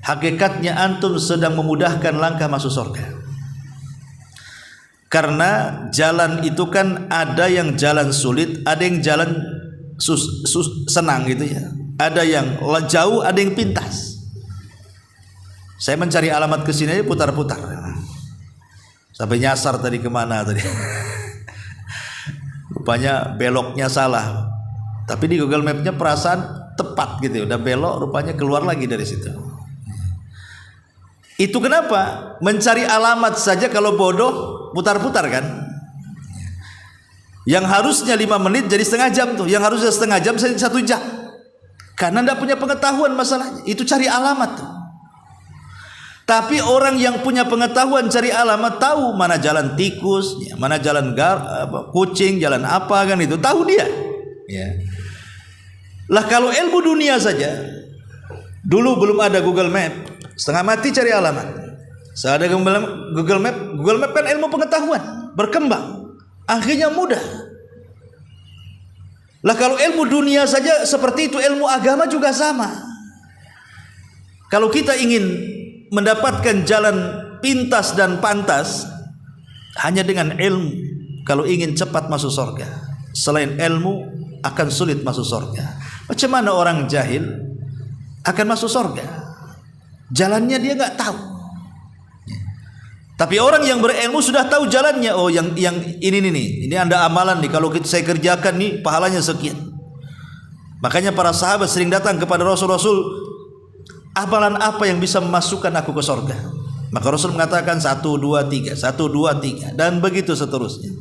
hakikatnya antum sedang memudahkan langkah masuk surga. Karena jalan itu kan ada yang jalan sulit, ada yang jalan senang gitu ya. Ada yang jauh, ada yang pintas. Saya mencari alamat ke sini putar-putar sampai nyasar tadi kemana tadi. Rupanya beloknya salah, tapi di Google Mapnya perasaan tepat gitu, udah belok, rupanya keluar lagi dari situ. Itu kenapa? Mencari alamat saja kalau bodoh putar-putar kan. Yang harusnya 5 menit jadi setengah jam tuh, yang harusnya setengah jam jadi 1 jam. Karena tidak punya pengetahuan masalahnya. Itu cari alamat tuh. Tapi orang yang punya pengetahuan cari alamat, tahu mana jalan tikus, mana jalan kucing, jalan apa kan, itu tahu dia. Ya. Lah kalau ilmu dunia saja, dulu belum ada Google Map, setengah mati cari alamat. Saya ada Google Map kan ilmu pengetahuan, berkembang, akhirnya mudah. Lah kalau ilmu dunia saja seperti itu, ilmu agama juga sama. Kalau kita ingin mendapatkan jalan pintas dan pantas hanya dengan ilmu, kalau ingin cepat masuk surga, selain ilmu akan sulit masuk surga. Macam mana orang jahil akan masuk surga? Jalannya dia nggak tahu. Tapi orang yang berilmu sudah tahu jalannya. Oh, yang ini nih, ini Anda amalan nih. Kalau saya kerjakan nih, pahalanya sekian. Makanya para sahabat sering datang kepada Rasul, amalan apa yang bisa memasukkan aku ke surga? Maka Rasul mengatakan 1, 2, 3, 1, 2, 3, dan begitu seterusnya.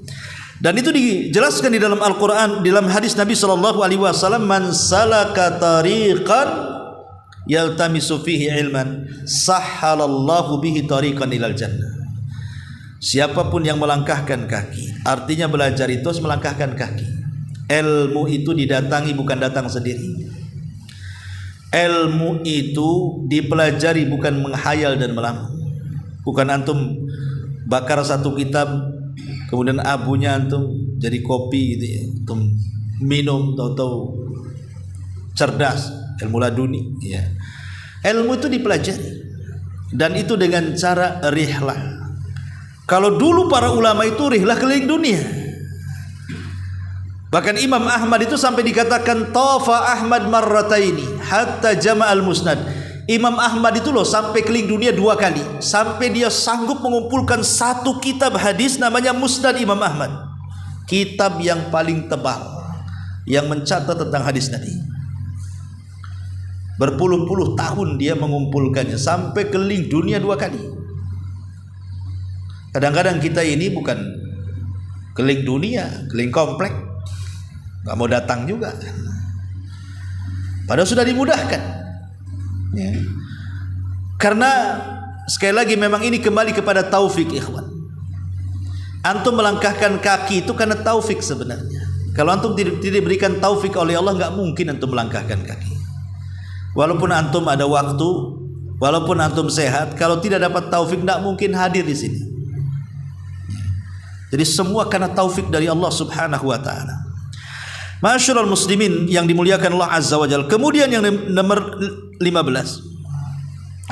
Dan itu dijelaskan di dalam Al-Quran, dalam hadis Nabi SAW, man salaka tariqan yaltamisu fihi ilman sahhalallahu bihi tariqan ilal jannah. Siapapun yang melangkahkan kaki, artinya belajar itu harus melangkahkan kaki. Ilmu itu didatangi, bukan datang sendiri. Ilmu itu dipelajari, bukan menghayal dan melamun. Bukan antum bakar satu kitab kemudian abunya antum jadi kopi gitu ya, antum minum tahu-tahu cerdas, ilmu laduni ya. Ilmu itu dipelajari, dan itu dengan cara rihlah. Kalau dulu para ulama itu rihlah keliling dunia. Bahkan Imam Ahmad itu sampai dikatakan tafa Ahmad marrataini hatta jama'al musnad. Imam Ahmad itu loh sampai keliling dunia 2 kali, sampai dia sanggup mengumpulkan satu kitab hadis namanya Musnad Imam Ahmad. Kitab yang paling tebal yang mencatat tentang hadis Nabi. Berpuluh-puluh tahun dia mengumpulkannya, sampai keliling dunia 2 kali. Kadang-kadang kita ini bukan keliling dunia, keliling komplek, nggak mau datang juga, padahal sudah dimudahkan ya. Karena sekali lagi memang ini kembali kepada taufik, ikhwan. Antum melangkahkan kaki itu karena taufik sebenarnya. Kalau antum tidak diberikan taufik oleh Allah, nggak mungkin antum melangkahkan kaki. Walaupun antum ada waktu, walaupun antum sehat, kalau tidak dapat taufik nggak mungkin hadir di sini. Jadi semua karena taufik dari Allah Subhanahu wa taala. Masyarul muslimin yang dimuliakan Allah Azza wa Jalla. Kemudian yang nomor 15,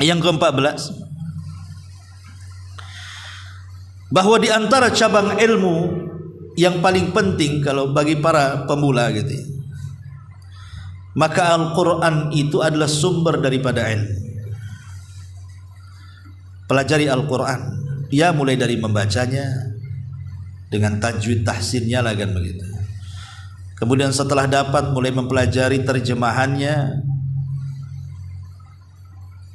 yang ke-14, bahwa di antara cabang ilmu yang paling penting kalau bagi para pemula gitu ya, maka Al-Quran itu adalah sumber daripada ilmu. Pelajari Al-Quran ya, mulai dari membacanya dengan tajwid tahsinnya lah kan begitu. Kemudian setelah dapat mulai mempelajari terjemahannya,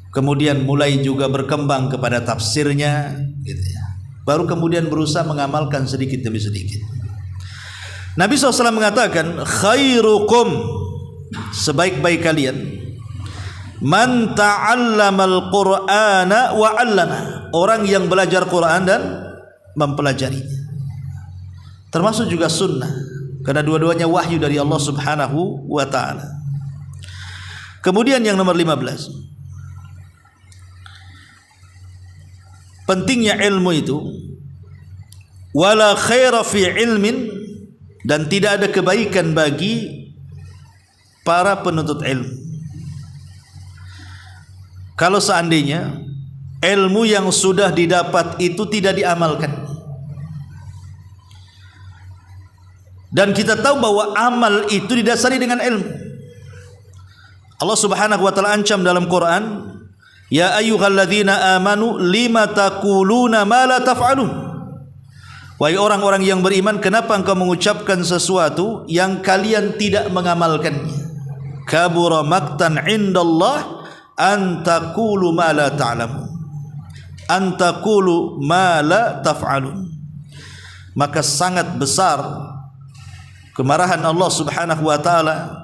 kemudian mulai juga berkembang kepada tafsirnya gitu ya. Baru kemudian berusaha mengamalkan sedikit demi sedikit. Nabi SAW mengatakan khairukum, sebaik-baik kalian, man ta'allamal qur'ana wa 'allama, orang yang belajar Quran dan mempelajarinya. Termasuk juga sunnah, karena dua-duanya wahyu dari Allah Subhanahu wa ta'ala. Kemudian yang nomor 15, pentingnya ilmu itu, wala khaira fi ilmin, dan tidak ada kebaikan bagi para penuntut ilmu kalau seandainya ilmu yang sudah didapat itu tidak diamalkan. Dan kita tahu bahwa amal itu didasari dengan ilmu. Allah Subhanahu wa taala ancam dalam Quran, ya ayyuhalladzina amanu lima taquluna ma la taf'alun. Wahai orang-orang yang beriman, kenapa engkau mengucapkan sesuatu yang kalian tidak mengamalkannya? Kabura maqtan 'indallah an taqulu ma la ta'lamun. An taqulu ma la taf'alun. Maka sangat besar kemarahan Allah Subhanahu wa taala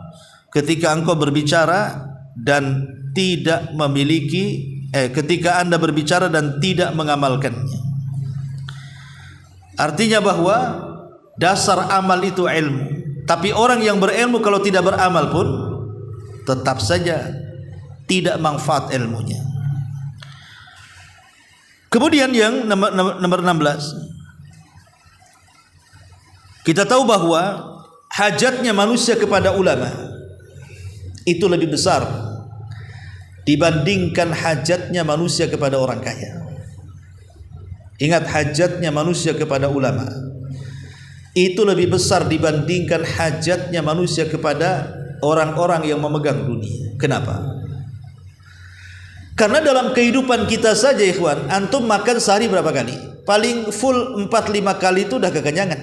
ketika engkau berbicara dan tidak memiliki ketika Anda berbicara dan tidak mengamalkannya. Artinya bahwa dasar amal itu ilmu. Tapi orang yang berilmu kalau tidak beramal pun tetap saja tidak manfaat ilmunya. Kemudian yang nomor 16, kita tahu bahwa hajatnya manusia kepada ulama itu lebih besar dibandingkan hajatnya manusia kepada orang kaya. Ingat, hajatnya manusia kepada ulama itu lebih besar dibandingkan hajatnya manusia kepada orang-orang yang memegang dunia. Kenapa? Karena dalam kehidupan kita saja ikhwan, antum makan sehari berapa kali? Paling full 4-5 kali itu udah kekenyangan.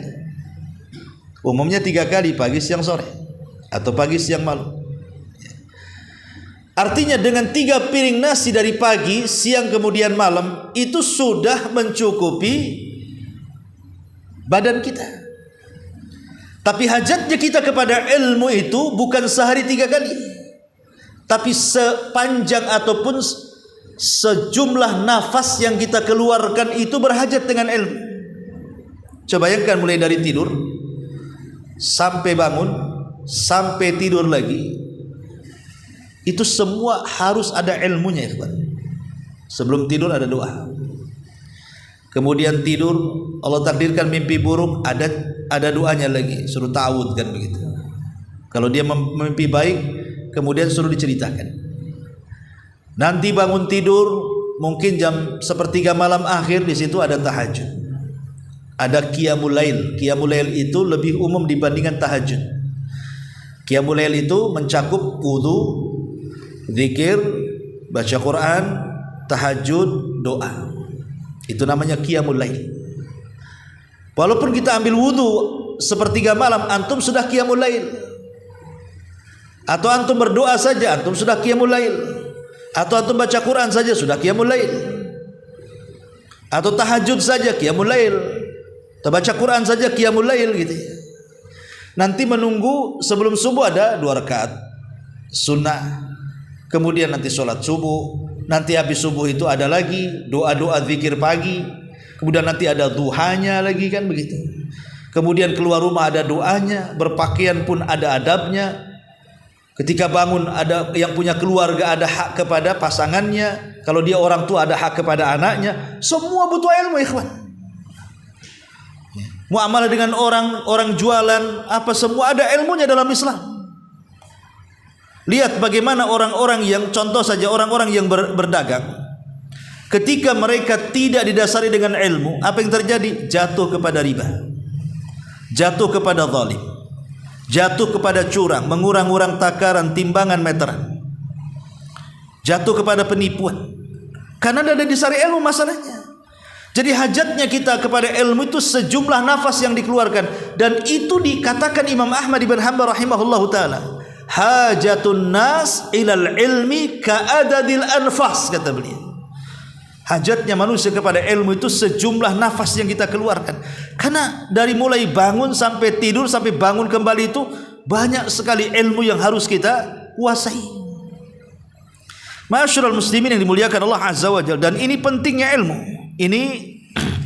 Umumnya 3 kali, pagi, siang, sore, atau pagi, siang, malam. Artinya dengan 3 piring nasi dari pagi, siang, kemudian malam, itu sudah mencukupi badan kita. Tapi hajatnya kita kepada ilmu itu bukan sehari 3 kali, tapi sepanjang ataupun sejumlah nafas yang kita keluarkan itu berhajat dengan ilmu. Coba bayangkan mulai dari tidur sampai bangun sampai tidur lagi, itu semua harus ada ilmunya, ikhwan. Sebelum tidur ada doa. Kemudian tidur, Allah takdirkan mimpi buruk, ada doanya lagi, suruh ta'awud kan begitu. Kalau dia mimpi baik, kemudian suruh diceritakan. Nanti bangun tidur, mungkin jam 1/3 malam akhir, di situ ada tahajud. Ada qiyamul lail. Qiyamul lail itu lebih umum dibandingkan tahajud. Qiyamul lail itu mencakup wudu, zikir, baca Quran, tahajud, doa. Itu namanya qiyamul lail. Walaupun kita ambil wudu 1/3 malam, antum sudah qiyamul lail. Atau antum berdoa saja, antum sudah qiyamul lail. Atau antum baca Quran saja sudah qiyamul lail. Atau tahajud saja qiyamul lail. Atau baca Quran saja qiyamul lail gitu. Nanti menunggu sebelum subuh ada 2 rakaat sunnah. Kemudian nanti sholat subuh. Nanti habis subuh itu ada lagi doa-doa zikir pagi. Kemudian nanti ada duhanya lagi kan begitu. Kemudian keluar rumah ada doanya, berpakaian pun ada adabnya. Ketika bangun ada yang punya keluarga ada hak kepada pasangannya. Kalau dia orang tua ada hak kepada anaknya. Semua butuh ilmu, ikhwan. Muamalah dengan orang jualan, apa semua ada ilmunya dalam Islam. Lihat bagaimana orang-orang yang, contoh saja orang-orang yang berdagang, ketika mereka tidak didasari dengan ilmu, apa yang terjadi? Jatuh kepada riba, jatuh kepada zalim, jatuh kepada curang, mengurang-urang takaran, timbangan, meteran, jatuh kepada penipuan, karena tidak didasari ilmu masalahnya. Jadi hajatnya kita kepada ilmu itu sejumlah nafas yang dikeluarkan, dan itu dikatakan Imam Ahmad bin Hanbal rahimahullahu taala, hajatun nas ilal ilmi ka'adadil anfas, kata beliau. Hajatnya manusia kepada ilmu itu sejumlah nafas yang kita keluarkan. Karena dari mulai bangun sampai tidur sampai bangun kembali itu banyak sekali ilmu yang harus kita kuasai. Ma'asyiral muslimin yang dimuliakan Allah Azza wa Jalla, dan ini pentingnya ilmu. Ini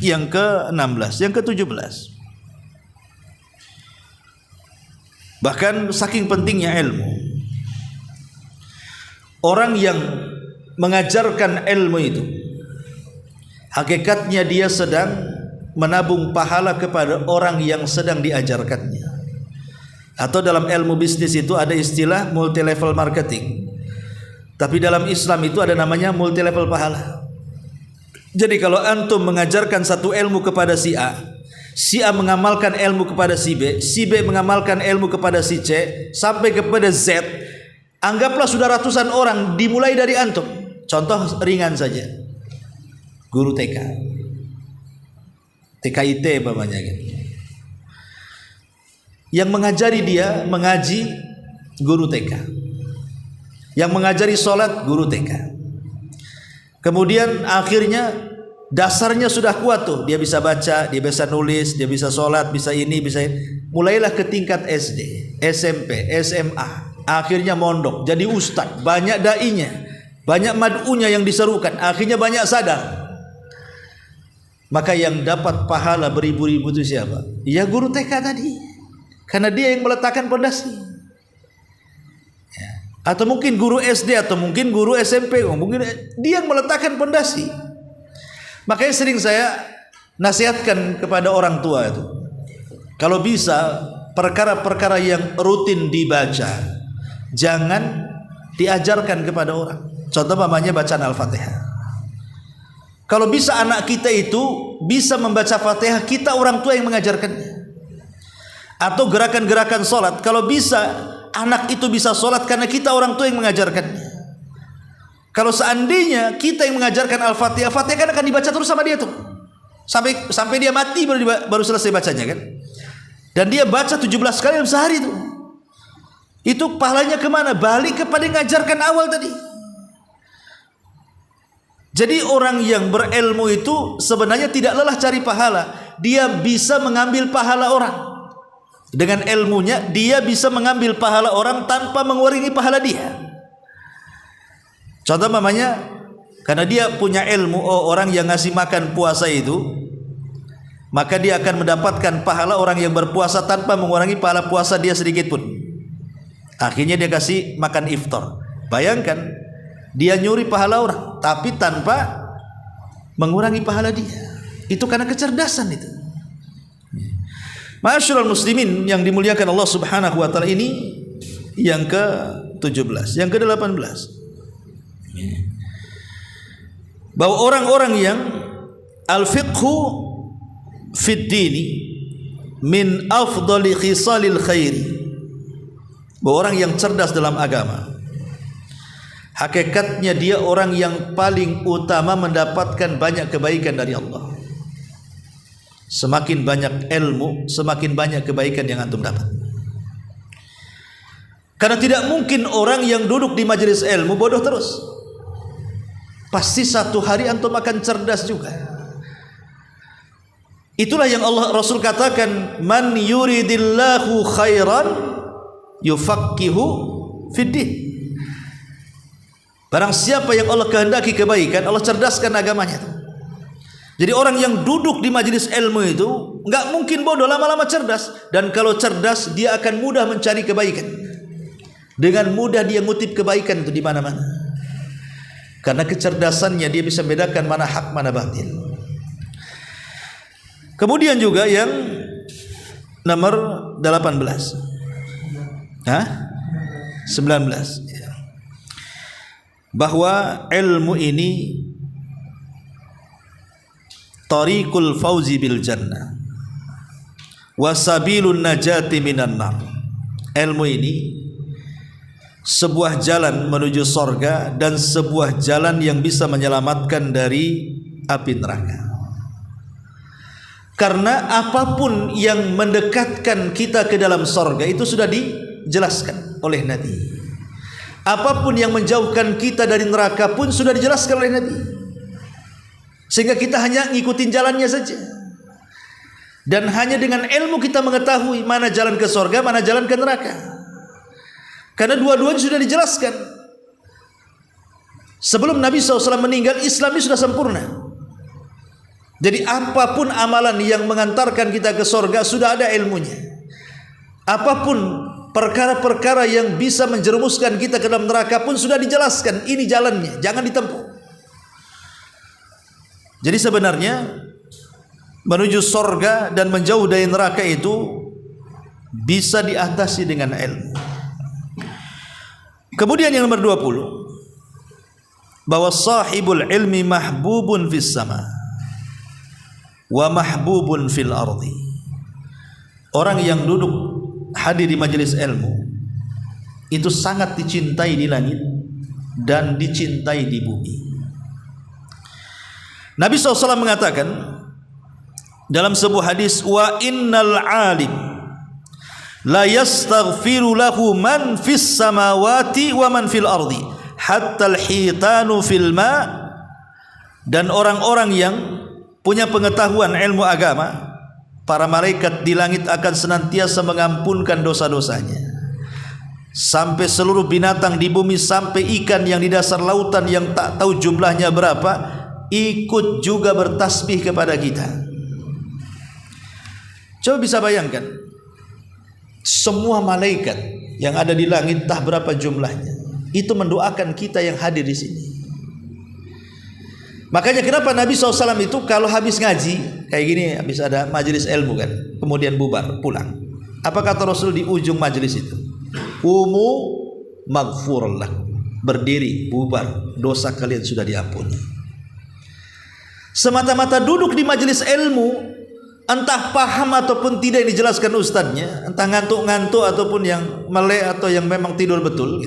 yang ke-16, yang ke-17. Bahkan saking pentingnya ilmu, orang yang mengajarkan ilmu itu hakikatnya dia sedang menabung pahala kepada orang yang sedang diajarkannya. Atau dalam ilmu bisnis itu ada istilah multi level marketing, tapi dalam Islam itu ada namanya multi level pahala. Jadi kalau antum mengajarkan satu ilmu kepada si A, si A mengamalkan ilmu kepada si B mengamalkan ilmu kepada si C, sampai kepada Z, anggaplah sudah ratusan orang dimulai dari antum. Contoh ringan saja, guru TK, TKIT umpamanya gitu. Yang mengajari dia mengaji guru TK, yang mengajari sholat guru TK. Kemudian akhirnya dasarnya sudah kuat tuh, dia bisa baca, dia bisa nulis, dia bisa sholat, bisa ini, bisa ini. Mulailah ke tingkat SD, SMP, SMA, akhirnya mondok, jadi ustadz, banyak dai-nya, banyak mad'unya yang diserukan, akhirnya banyak sadar. Maka yang dapat pahala beribu-ribu itu siapa? Ya guru TK tadi, karena dia yang meletakkan pondasi. Atau mungkin guru SD, atau mungkin guru SMP, mungkin dia yang meletakkan pondasi. Makanya sering saya nasihatkan kepada orang tua itu, kalau bisa perkara-perkara yang rutin dibaca jangan diajarkan kepada orang. Contoh namanya bacaan Al-Fatihah. Kalau bisa anak kita itu bisa membaca Fatihah, kita orang tua yang mengajarkannya. Atau gerakan-gerakan sholat, kalau bisa anak itu bisa sholat karena kita orang tua yang mengajarkannya. Kalau seandainya kita yang mengajarkan Al-Fatihah, Fatihah kan akan dibaca terus sama dia tuh. Sampai dia mati baru selesai bacanya kan. Dan dia baca 17 kali dalam sehari tuh. Itu pahalanya kemana? Balik kepada yang mengajarkan awal tadi. Jadi orang yang berilmu itu sebenarnya tidak lelah cari pahala. Dia bisa mengambil pahala orang. Dengan ilmunya dia bisa mengambil pahala orang tanpa mengurangi pahala dia. Contoh mamanya, karena dia punya ilmu, orang yang ngasih makan puasa itu, maka dia akan mendapatkan pahala orang yang berpuasa tanpa mengurangi pahala puasa dia sedikit pun. Akhirnya dia kasih makan iftar. Bayangkan, dia nyuri pahala orang, tapi tanpa mengurangi pahala dia. Itu karena kecerdasan itu. Ma'asyiral muslimin yang dimuliakan Allah Subhanahu wa taala, ini yang ke-17, yang ke-18. Bahwa orang-orang yang al-fiqhu fid dini min afdali khisalil khairi, bahwa orang yang cerdas dalam agama hakikatnya dia orang yang paling utama mendapatkan banyak kebaikan dari Allah. Semakin banyak ilmu, semakin banyak kebaikan yang antum dapat. Karena tidak mungkin orang yang duduk di majelis ilmu bodoh terus. Pasti satu hari antum akan cerdas juga. Itulah yang Allah Rasul katakan, man yuridillahu khairan yufaqihu fiddin. Barang siapa yang Allah kehendaki kebaikan, Allah cerdaskan agamanya. Jadi orang yang duduk di majelis ilmu itu enggak mungkin bodoh, lama-lama cerdas. Dan kalau cerdas dia akan mudah mencari kebaikan. Dengan mudah dia ngutip kebaikan itu di mana-mana. Karena kecerdasannya dia bisa membedakan mana hak mana batil. Kemudian juga yang nomor 18. 19. Bahwa ilmu ini tariqul fauzi bil jannah wa sabilun najati minan nar. Ilmu ini sebuah jalan menuju sorga dan sebuah jalan yang bisa menyelamatkan dari api neraka. Karena apapun yang mendekatkan kita ke dalam sorga itu sudah dijelaskan oleh Nabi. Apapun yang menjauhkan kita dari neraka pun sudah dijelaskan oleh Nabi. Sehingga kita hanya ngikutin jalannya saja. Dan hanya dengan ilmu kita mengetahui mana jalan ke sorga, mana jalan ke neraka. Karena dua-duanya sudah dijelaskan. Sebelum Nabi SAW meninggal, Islam ini sudah sempurna. Jadi apapun amalan yang mengantarkan kita ke sorga sudah ada ilmunya. Apapun perkara-perkara yang bisa menjerumuskan kita ke dalam neraka pun sudah dijelaskan. Ini jalannya, jangan ditempuh. Jadi sebenarnya menuju sorga dan menjauh dari neraka itu bisa diatasi dengan ilmu. Kemudian yang nomor 20, bahwa sahibul ilmi mahbubun fis sama wa mahbubun fil ardi. Orang yang duduk hadir di majelis ilmu itu sangat dicintai di langit dan dicintai di bumi. Nabi SAW mengatakan dalam sebuah hadis, wa innal alim la yastaghfiru lahu man fis samawati wa man fil ardi hatta al-hitanu fil ma. Dan orang-orang yang punya pengetahuan ilmu agama, para malaikat di langit akan senantiasa mengampunkan dosa-dosanya. Sampai seluruh binatang di bumi, sampai ikan yang di dasar lautan yang tak tahu jumlahnya berapa, ikut juga bertasbih kepada kita. Coba bisa bayangkan, semua malaikat yang ada di langit, entah berapa jumlahnya, itu mendoakan kita yang hadir di sini. Makanya kenapa Nabi SAW itu kalau habis ngaji kayak gini, habis ada majelis ilmu kan, kemudian bubar pulang, apa kata Rasul di ujung majelis itu? Umu maghfurullah, berdiri bubar, dosa kalian sudah diampuni. Semata-mata duduk di majelis ilmu, entah paham ataupun tidak yang dijelaskan ustadznya, entah ngantuk-ngantuk ataupun yang melek atau yang memang tidur betul,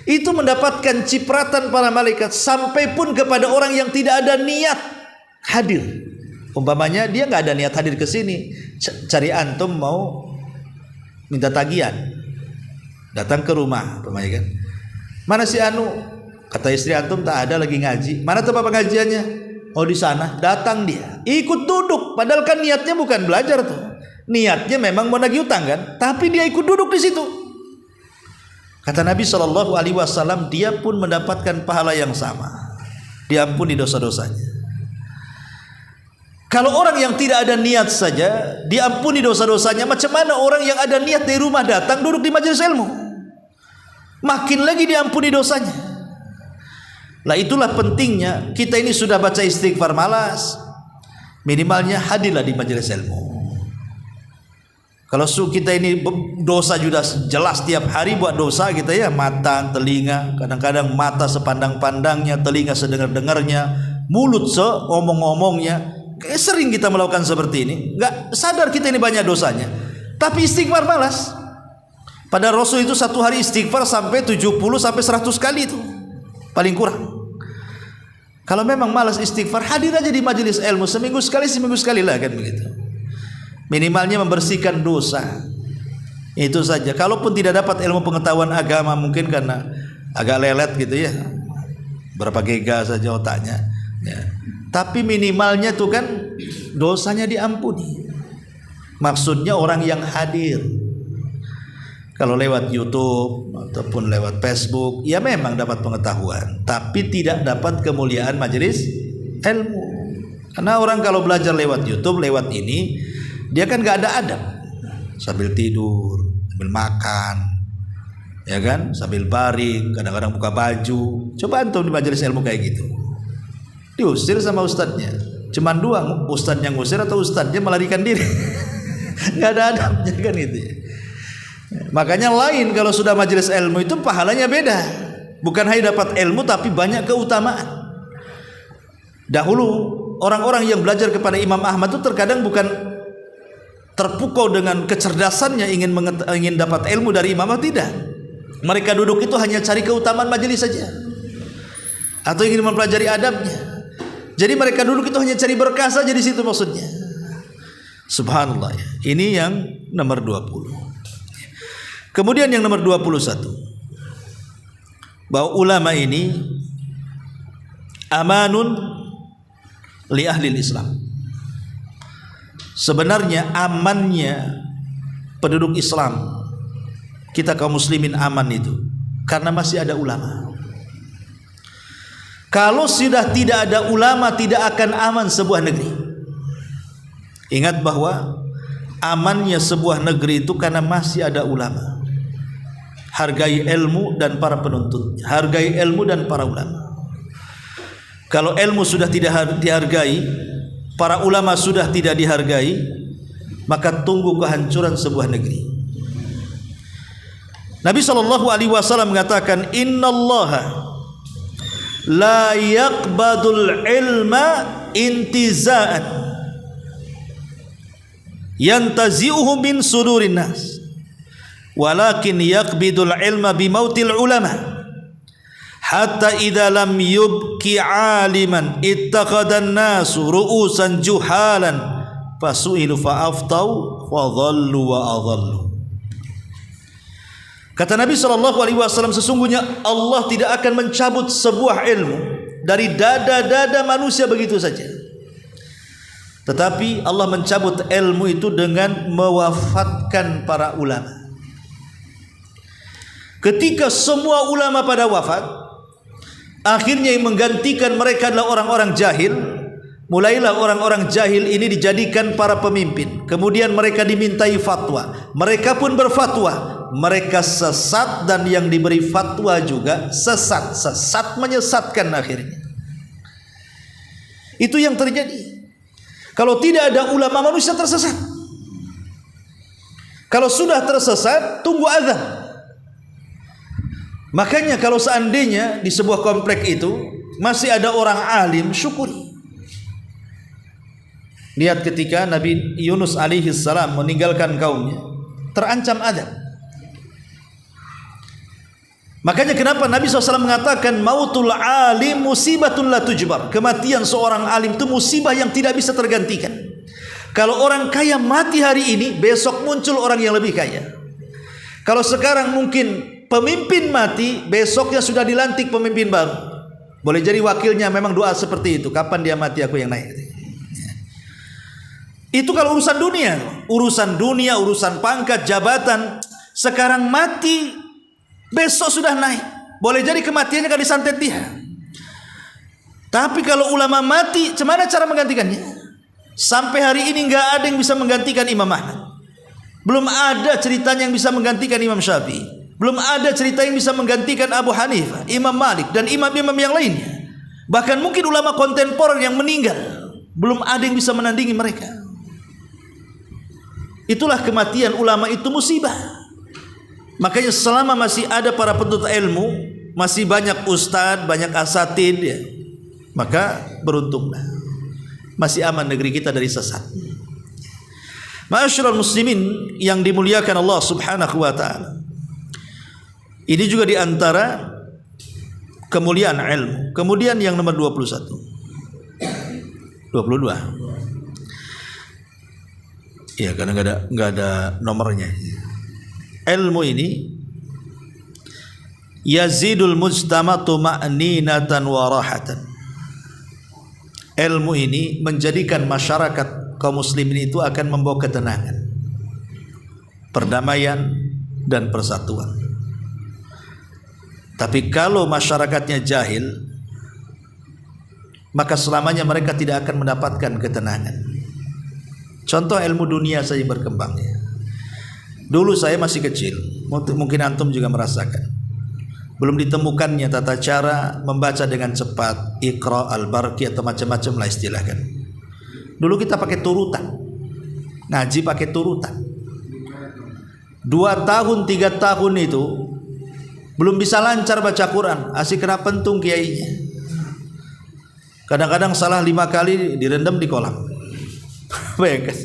itu mendapatkan cipratan para malaikat, sampai pun kepada orang yang tidak ada niat hadir. Umpamanya dia nggak ada niat hadir ke sini, cari antum mau minta tagihan, datang ke rumah, umpamanya kan, mana si anu, kata istri antum tak ada lagi ngaji, mana tempat pengajiannya, oh di sana, datang dia, ikut duduk, padahal kan niatnya bukan belajar tuh, niatnya memang mau nagih utang kan, tapi dia ikut duduk di situ. Kata Nabi SAW, dia pun mendapatkan pahala yang sama, diampuni dosa-dosanya. Kalau orang yang tidak ada niat saja diampuni dosa-dosanya, macam mana orang yang ada niat dari rumah datang duduk di majelis ilmu? Makin lagi diampuni dosanya. Lah itulah pentingnya kita ini sudah baca istighfar malas, minimalnya hadirlah di majelis ilmu. Kalau kita ini dosa sudah jelas tiap hari buat dosa kita ya, mata, telinga, kadang-kadang mata sepandang-pandangnya, telinga sedengar-dengarnya, mulut seomong-omongnya. Sering kita melakukan seperti ini, nggak sadar kita ini banyak dosanya, tapi istighfar malas. Pada Rasul itu satu hari istighfar sampai 70 sampai 100 kali itu paling kurang. Kalau memang malas istighfar, hadir aja di majelis ilmu seminggu sekali lah kan begitu. Minimalnya membersihkan dosa. Itu saja. Kalaupun tidak dapat ilmu pengetahuan agama, mungkin karena agak lelet gitu ya, berapa giga saja otaknya ya. Tapi minimalnya tuh kan dosanya diampuni. Maksudnya orang yang hadir. Kalau lewat YouTube ataupun lewat Facebook, ya memang dapat pengetahuan, tapi tidak dapat kemuliaan majelis ilmu. Karena orang kalau belajar lewat YouTube, lewat ini, dia kan gak ada adab, sambil tidur, sambil makan, ya kan, sambil baring, kadang-kadang buka baju. Coba antum di majelis ilmu kayak gitu, diusir sama ustadznya. Cuman dua, ustadznya ngusir atau ustadznya melarikan diri. Gak ada adabnya kan itu ya. Makanya lain kalau sudah majelis ilmu itu pahalanya beda. Bukan hanya dapat ilmu tapi banyak keutamaan. Dahulu orang-orang yang belajar kepada Imam Ahmad itu terkadang bukan terpukau dengan kecerdasannya ingin dapat ilmu dari Imam Ahmad, tidak. Mereka duduk itu hanya cari keutamaan majelis saja, atau ingin mempelajari adabnya. Jadi mereka duduk itu hanya cari berkah saja di situ maksudnya. Subhanallah ya. Ini yang nomor 20. Kemudian yang nomor 21, bahwa ulama ini amanun li ahli Islam. Sebenarnya amannya penduduk Islam, kita kaum muslimin aman itu karena masih ada ulama. Kalau sudah tidak ada ulama, tidak akan aman sebuah negeri. Ingat bahwa amannya sebuah negeri itu karena masih ada ulama. Hargai ilmu dan para penuntut, hargai ilmu dan para ulama. Kalau ilmu sudah tidak dihargai, para ulama sudah tidak dihargai, maka tunggu kehancuran sebuah negeri. Nabi SAW mengatakan, innallaha la yaqbadul ilma intiza'an yantazi'uhu min sudurin nas, walakin yaqbidul ilma bimautil ulama hatta idza lam yubki aliman ittakhadhan nasu ru'usan juhalan fasu'ilu fa'aftau wa dhallu wa adhallu. Kata Nabi SAW, sesungguhnya Allah tidak akan mencabut sebuah ilmu dari dada-dada manusia begitu saja, tetapi Allah mencabut ilmu itu dengan mewafatkan para ulama. Ketika semua ulama pada wafat, akhirnya yang menggantikan mereka adalah orang-orang jahil. Mulailah orang-orang jahil ini dijadikan para pemimpin. Kemudian mereka dimintai fatwa, mereka pun berfatwa. Mereka sesat dan yang diberi fatwa juga sesat. Sesat menyesatkan akhirnya. Itu yang terjadi. Kalau tidak ada ulama, manusia tersesat. Kalau sudah tersesat, tunggu azab. Makanya kalau seandainya di sebuah komplek itu masih ada orang alim, syukuri. Lihat ketika Nabi Yunus alaihi salam meninggalkan kaumnya, terancam azab. Makanya kenapa Nabi SAW mengatakan mautul alim musibatun la tujbar. Kematian seorang alim itu musibah yang tidak bisa tergantikan. Kalau orang kaya mati hari ini, besok muncul orang yang lebih kaya. Kalau sekarang mungkin pemimpin mati, besoknya sudah dilantik pemimpin baru. Boleh jadi wakilnya memang doa seperti itu. Kapan dia mati aku yang naik. Itu kalau urusan dunia. Urusan dunia, urusan pangkat, jabatan. Sekarang mati, besok sudah naik. Boleh jadi kematiannya akan disantet dia. Tapi kalau ulama mati, bagaimana cara menggantikannya? Sampai hari ini nggak ada yang bisa menggantikan Imam Ahmad. Belum ada ceritanya yang bisa menggantikan Imam Syafi'i. Belum ada cerita yang bisa menggantikan Abu Hanifah, Imam Malik, dan imam-imam yang lainnya. Bahkan mungkin ulama kontemporer yang meninggal, belum ada yang bisa menandingi mereka. Itulah kematian ulama, itu musibah. Makanya selama masih ada para penuntut ilmu, masih banyak ustadz, banyak asatid, ya, maka beruntunglah. Masih aman negeri kita dari sesat. Ma'asyiral muslimin yang dimuliakan Allah Subhanahu wa taala. Ini juga diantara kemuliaan ilmu. Kemudian yang nomor 22 ya, karena nggak ada nomornya. Ilmu ini yazidul mujtama tuma'ninatan wa rahatan. Ilmu ini menjadikan masyarakat kaum muslimin itu akan membawa ketenangan, perdamaian dan persatuan. Tapi kalau masyarakatnya jahil, maka selamanya mereka tidak akan mendapatkan ketenangan. Contoh ilmu dunia saja berkembangnya. Dulu saya masih kecil, mungkin antum juga merasakan, belum ditemukannya tata cara membaca dengan cepat, Iqra, Al-Barqi atau macam-macam lah istilahkan. Dulu kita pakai turutan, ngaji pakai turutan. 2 tahun 3 tahun itu belum bisa lancar baca Quran, asik kena pentung kiainya. Kadang-kadang salah 5 kali direndam di kolam. Bayangkan,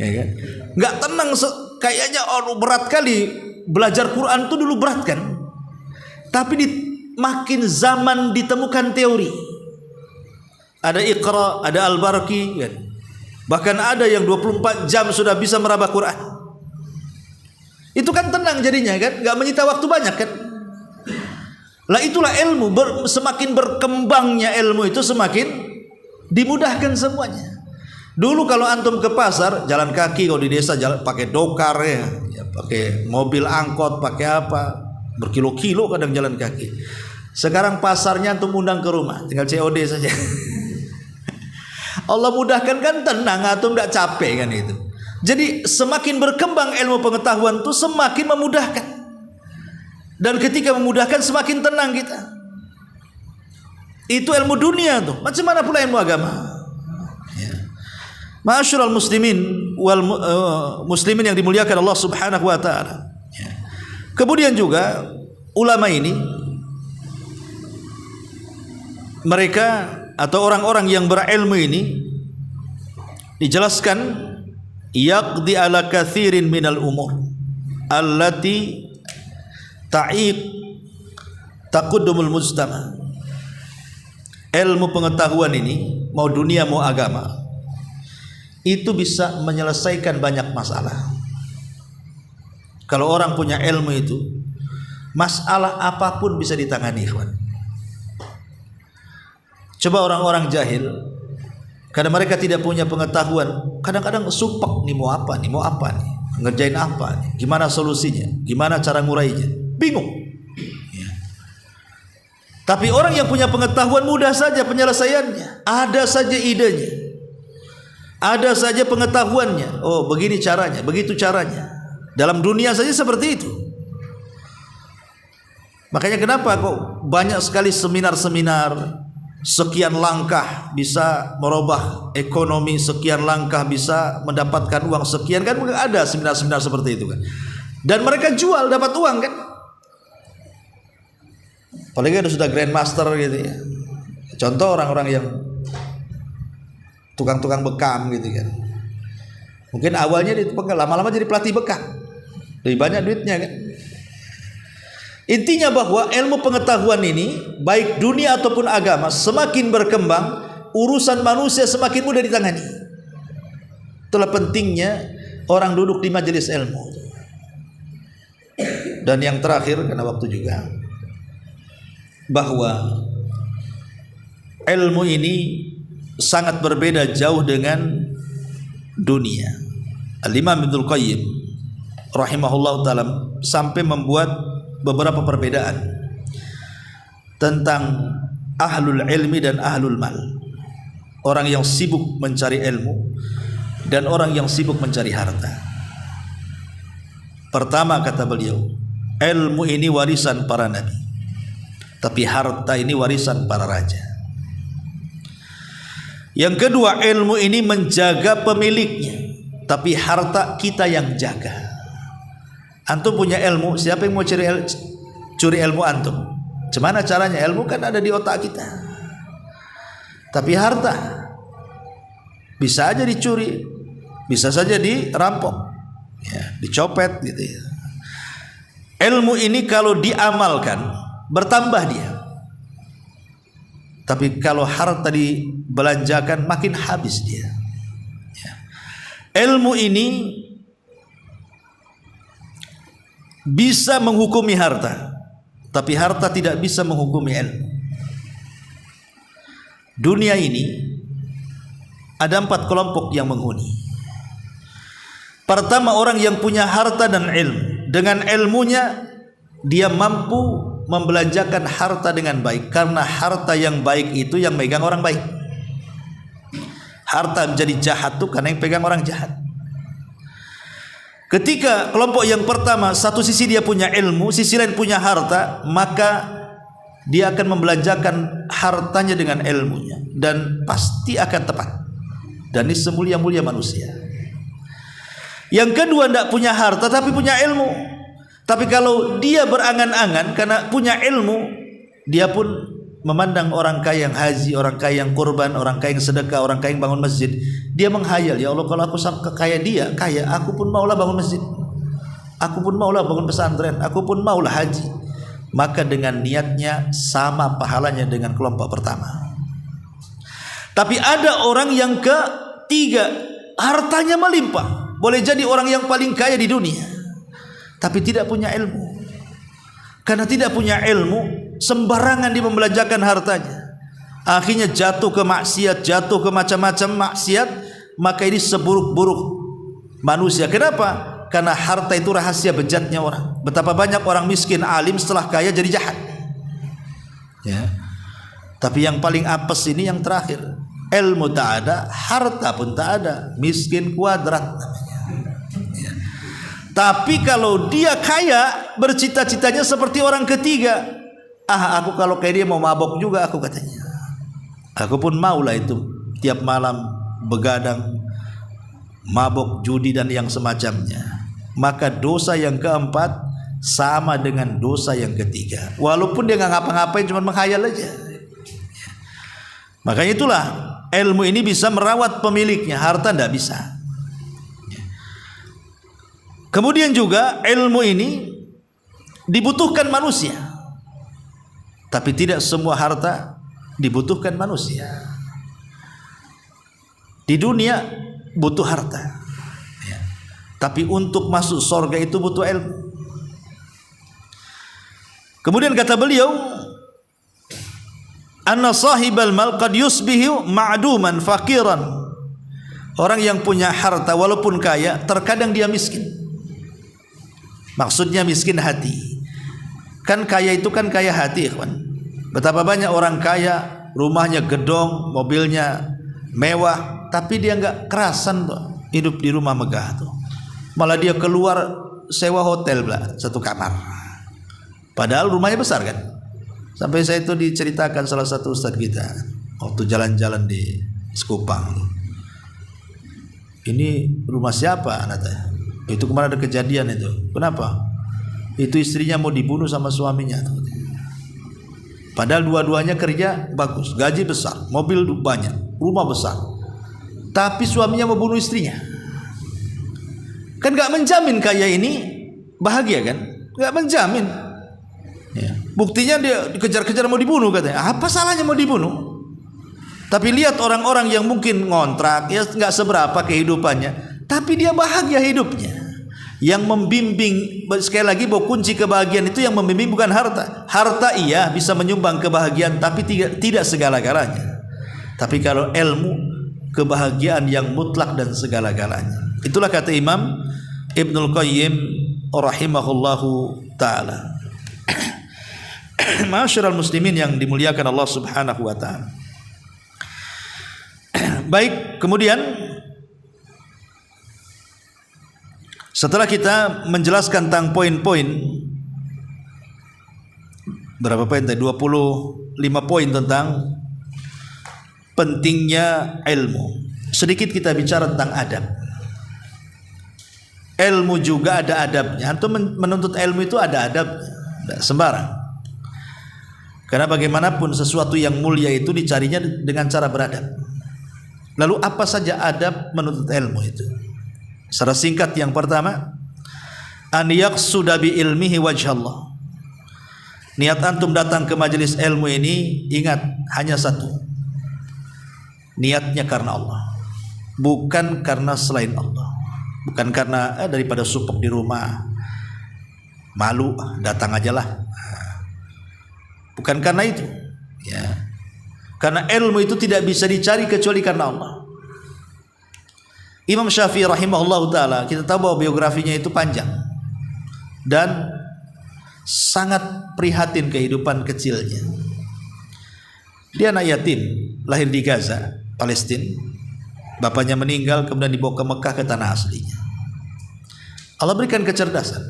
ya kan? Nggak tenang, kayaknya berat kali belajar Quran itu dulu berat kan. Tapi makin zaman ditemukan teori. Ada Iqra, ada Al-Barqi, kan? Bahkan ada yang 24 jam sudah bisa meraba Quran. Itu kan tenang jadinya kan, nggak menyita waktu banyak kan. Lah itulah ilmu, semakin berkembangnya ilmu itu semakin dimudahkan semuanya. Dulu kalau antum ke pasar jalan kaki, kalau di desa jalan pakai dokar ya, pakai mobil angkot, pakai apa, berkilo-kilo kadang jalan kaki. Sekarang pasarnya antum undang ke rumah, tinggal COD saja. Allah mudahkan kan, tenang, antum tidak capek kan itu. Jadi semakin berkembang ilmu pengetahuan itu semakin memudahkan. Dan ketika memudahkan semakin tenang kita. Itu ilmu dunia tuh. Macam mana pula ilmu agama? Ma'asyiral muslimin wal muslimin yang dimuliakan Allah Subhanahu wa taala. Kemudian juga ulama ini, mereka atau orang-orang yang berilmu ini dijelaskan yaqdi ala katsirin minal umur allati ta'iq taqaddumul mujtama. Ilmu pengetahuan ini, mau dunia mau agama, itu bisa menyelesaikan banyak masalah. Kalau orang punya ilmu itu, masalah apapun bisa ditangani, ikhwan. Coba orang-orang jahil, karena mereka tidak punya pengetahuan, kadang-kadang sumpek nih, mau apa nih, ngerjain apa nih, gimana solusinya, gimana cara ngurainya, bingung. Ya. Tapi orang yang punya pengetahuan mudah saja penyelesaiannya, ada saja idenya, ada saja pengetahuannya. Oh, begini caranya, begitu caranya. Dalam dunia saja seperti itu. Makanya kenapa kok banyak sekali seminar-seminar, sekian langkah bisa merubah ekonomi, sekian langkah bisa mendapatkan uang sekian, kan ada seminar-seminar seperti itu kan. Dan mereka jual dapat uang kan. Apalagi ada sudah grandmaster gitu ya. Contoh orang-orang yang tukang-tukang bekam gitu kan. Mungkin awalnya lama-lama jadi pelatih bekam. Lebih banyak duitnya kan. Intinya bahwa ilmu pengetahuan ini, baik dunia ataupun agama, semakin berkembang, urusan manusia semakin mudah ditangani. Itulah pentingnya orang duduk di majelis ilmu. Dan yang terakhir, karena waktu juga, bahwa ilmu ini sangat berbeda jauh dengan dunia. Al-Imam Ibnul Qayyim rahimahullah ta'ala sampai membuat beberapa perbedaan tentang ahlul ilmi dan ahlul mal. Orang yang sibuk mencari ilmu dan orang yang sibuk mencari harta. Pertama kata beliau, ilmu ini warisan para nabi, tapi harta ini warisan para raja. Yang kedua, ilmu ini menjaga pemiliknya, tapi harta kita yang jaga. Antum punya ilmu, siapa yang mau curi ilmu antum? Gimana caranya? Ilmu kan ada di otak kita. Tapi harta bisa aja dicuri, bisa saja dirampok, ya, dicopet gitu ya. Ilmu ini kalau diamalkan bertambah dia. Tapi kalau harta dibelanjakan makin habis dia. Ya. Ilmu ini bisa menghukumi harta, tapi harta tidak bisa menghukumi ilmu. Dunia ini ada 4 kelompok yang menghuni. Pertama, orang yang punya harta dan ilmu. Dengan ilmunya dia mampu membelanjakan harta dengan baik, karena harta yang baik itu yang megang orang baik. Harta menjadi jahat tuh karena yang pegang orang jahat. Ketika kelompok yang pertama, satu sisi dia punya ilmu, sisi lain punya harta, maka dia akan membelanjakan hartanya dengan ilmunya dan pasti akan tepat. Dan ini semulia-mulia manusia. Yang kedua, tidak punya harta tapi punya ilmu. Tapi kalau dia berangan-angan karena punya ilmu, dia pun memandang orang kaya yang haji, orang kaya yang kurban, orang kaya yang sedekah, orang kaya yang bangun masjid. Dia menghayal, ya Allah, kalau aku kaya dia, kaya, aku pun maulah bangun masjid, aku pun maulah bangun pesantren, aku pun maulah haji. Maka dengan niatnya sama pahalanya dengan kelompok pertama. Tapi ada orang yang ketiga, hartanya melimpah, boleh jadi orang yang paling kaya di dunia, tapi tidak punya ilmu. Karena tidak punya ilmu, sembarangan dia membelanjakan hartanya. Akhirnya jatuh ke maksiat, jatuh ke macam-macam maksiat. Maka ini seburuk-buruk manusia. Kenapa? Karena harta itu rahasia bejatnya orang. Betapa banyak orang miskin alim setelah kaya jadi jahat, ya. Tapi yang paling apes ini yang terakhir. Ilmu tak ada, harta pun tak ada, miskin kuadrat namanya. Tapi kalau dia kaya, bercita-citanya seperti orang ketiga. Aku kalau kayak dia mau mabok juga, aku katanya. Aku pun maulah itu, tiap malam begadang, mabok, judi dan yang semacamnya. Maka dosa yang keempat sama dengan dosa yang ketiga. Walaupun dia nggak ngapa-ngapain, cuma menghayal aja. Makanya itulah ilmu ini bisa merawat pemiliknya, harta tidak bisa. Kemudian juga ilmu ini dibutuhkan manusia, tapi tidak semua harta dibutuhkan manusia. Di dunia butuh harta, ya. Tapi untuk masuk surga itu butuh ilmu. Kemudian kata beliau, anna sahibal mal qad yusbihu ma'duman faqiran. Orang yang punya harta walaupun kaya, terkadang dia miskin. Maksudnya miskin hati. Kan kaya itu kan kaya hati, ikhwan. Betapa banyak orang kaya, rumahnya gedong, mobilnya mewah, tapi dia nggak kerasan tuh hidup di rumah megah tuh. Malah dia keluar sewa hotel lah, 1 kamar. Padahal rumahnya besar kan. Sampai saya itu diceritakan salah satu ustadz kita waktu jalan-jalan di Sekupang. Ini rumah siapa anaknya? Itu kemarin ada kejadian itu. Kenapa? Itu istrinya mau dibunuh sama suaminya. Padahal dua-duanya kerja bagus, gaji besar, mobil banyak, rumah besar. Tapi suaminya mau bunuh istrinya. Kan gak menjamin kaya ini bahagia kan? Gak menjamin. Buktinya dia dikejar-kejar mau dibunuh katanya. Apa salahnya mau dibunuh? Tapi lihat orang-orang yang mungkin ngontrak, ya nggak seberapa kehidupannya, tapi dia bahagia hidupnya. Yang membimbing, sekali lagi bahwa kunci kebahagiaan itu yang membimbing bukan harta. Harta iya bisa menyumbang kebahagiaan, tapi tidak segala-galanya. Tapi kalau ilmu, kebahagiaan yang mutlak dan segala-galanya. Itulah kata Imam Ibnul Qayyim rahimahullahu ta'ala. Ma'asyiral muslimin yang dimuliakan Allah subhanahu wa ta'ala. Baik, kemudian setelah kita menjelaskan tentang poin-poin, berapa poin tadi? 25 poin tentang pentingnya ilmu. Sedikit kita bicara tentang adab. Ilmu juga ada adabnya. Antum menuntut ilmu itu ada adab, tidak sembarang. Karena bagaimanapun sesuatu yang mulia itu dicarinya dengan cara beradab. Lalu apa saja adab menuntut ilmu itu? Secara singkat, yang pertama, an yaqsuda bi ilmihi wajhallah. Niat antum datang ke majelis ilmu ini, ingat hanya satu. Niatnya karena Allah, bukan karena selain Allah. Bukan karena daripada supek di rumah, malu datang aja lah. Bukan karena itu, ya. Karena ilmu itu tidak bisa dicari kecuali karena Allah. Imam Syafi'i rahimahullah ta'ala, kita tahu bahwa biografinya itu panjang dan sangat prihatin kehidupan kecilnya. Dia anak yatim, lahir di Gaza, Palestina. Bapaknya meninggal, kemudian dibawa ke Mekah, ke tanah aslinya. Allah berikan kecerdasan.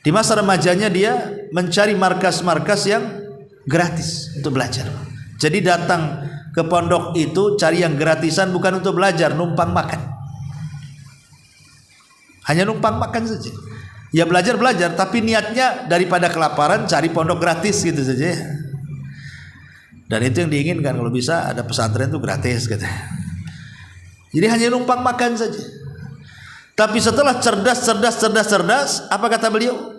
Di masa remajanya dia mencari markas-markas yang gratis untuk belajar. Jadi datang ke pondok itu cari yang gratisan, bukan untuk belajar, numpang makan. Hanya numpang makan saja. Ya belajar, tapi niatnya daripada kelaparan cari pondok gratis gitu saja. Dan itu yang diinginkan, kalau bisa ada pesantren itu gratis gitu. Jadi hanya numpang makan saja. Tapi setelah cerdas, apa kata beliau?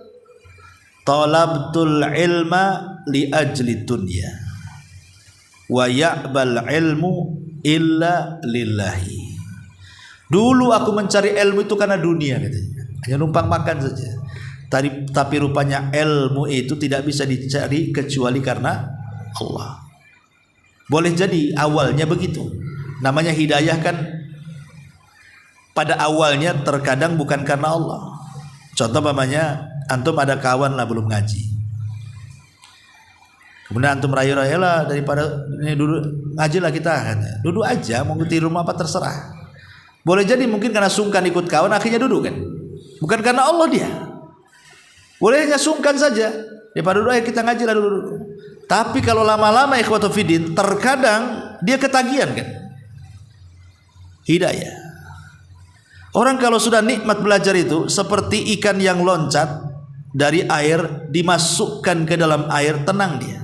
Talabtul ilma li ajli dunya wa ya'bal ilmu illa lillahi. Dulu aku mencari ilmu itu karena dunia katanya. Hanya numpang makan saja. Tapi rupanya ilmu itu tidak bisa dicari kecuali karena Allah. Boleh jadi awalnya begitu. Namanya hidayah kan pada awalnya terkadang bukan karena Allah. Contoh namanya antum ada kawan lah belum ngaji, kemudian antum rayu-rayu lah, daripada ini duduk ngaji lah kita, duduk aja, mau di rumah apa terserah. Boleh jadi mungkin karena sungkan ikut kawan akhirnya duduk kan, bukan karena Allah dia. Boleh hanya sungkan saja, daripada duduk ayo kita ngaji lah dulu. Tapi kalau lama-lama ikhwatu fiddin, terkadang dia ketagihan kan hidayah. Orang kalau sudah nikmat belajar itu seperti ikan yang loncat dari air, dimasukkan ke dalam air, tenang dia.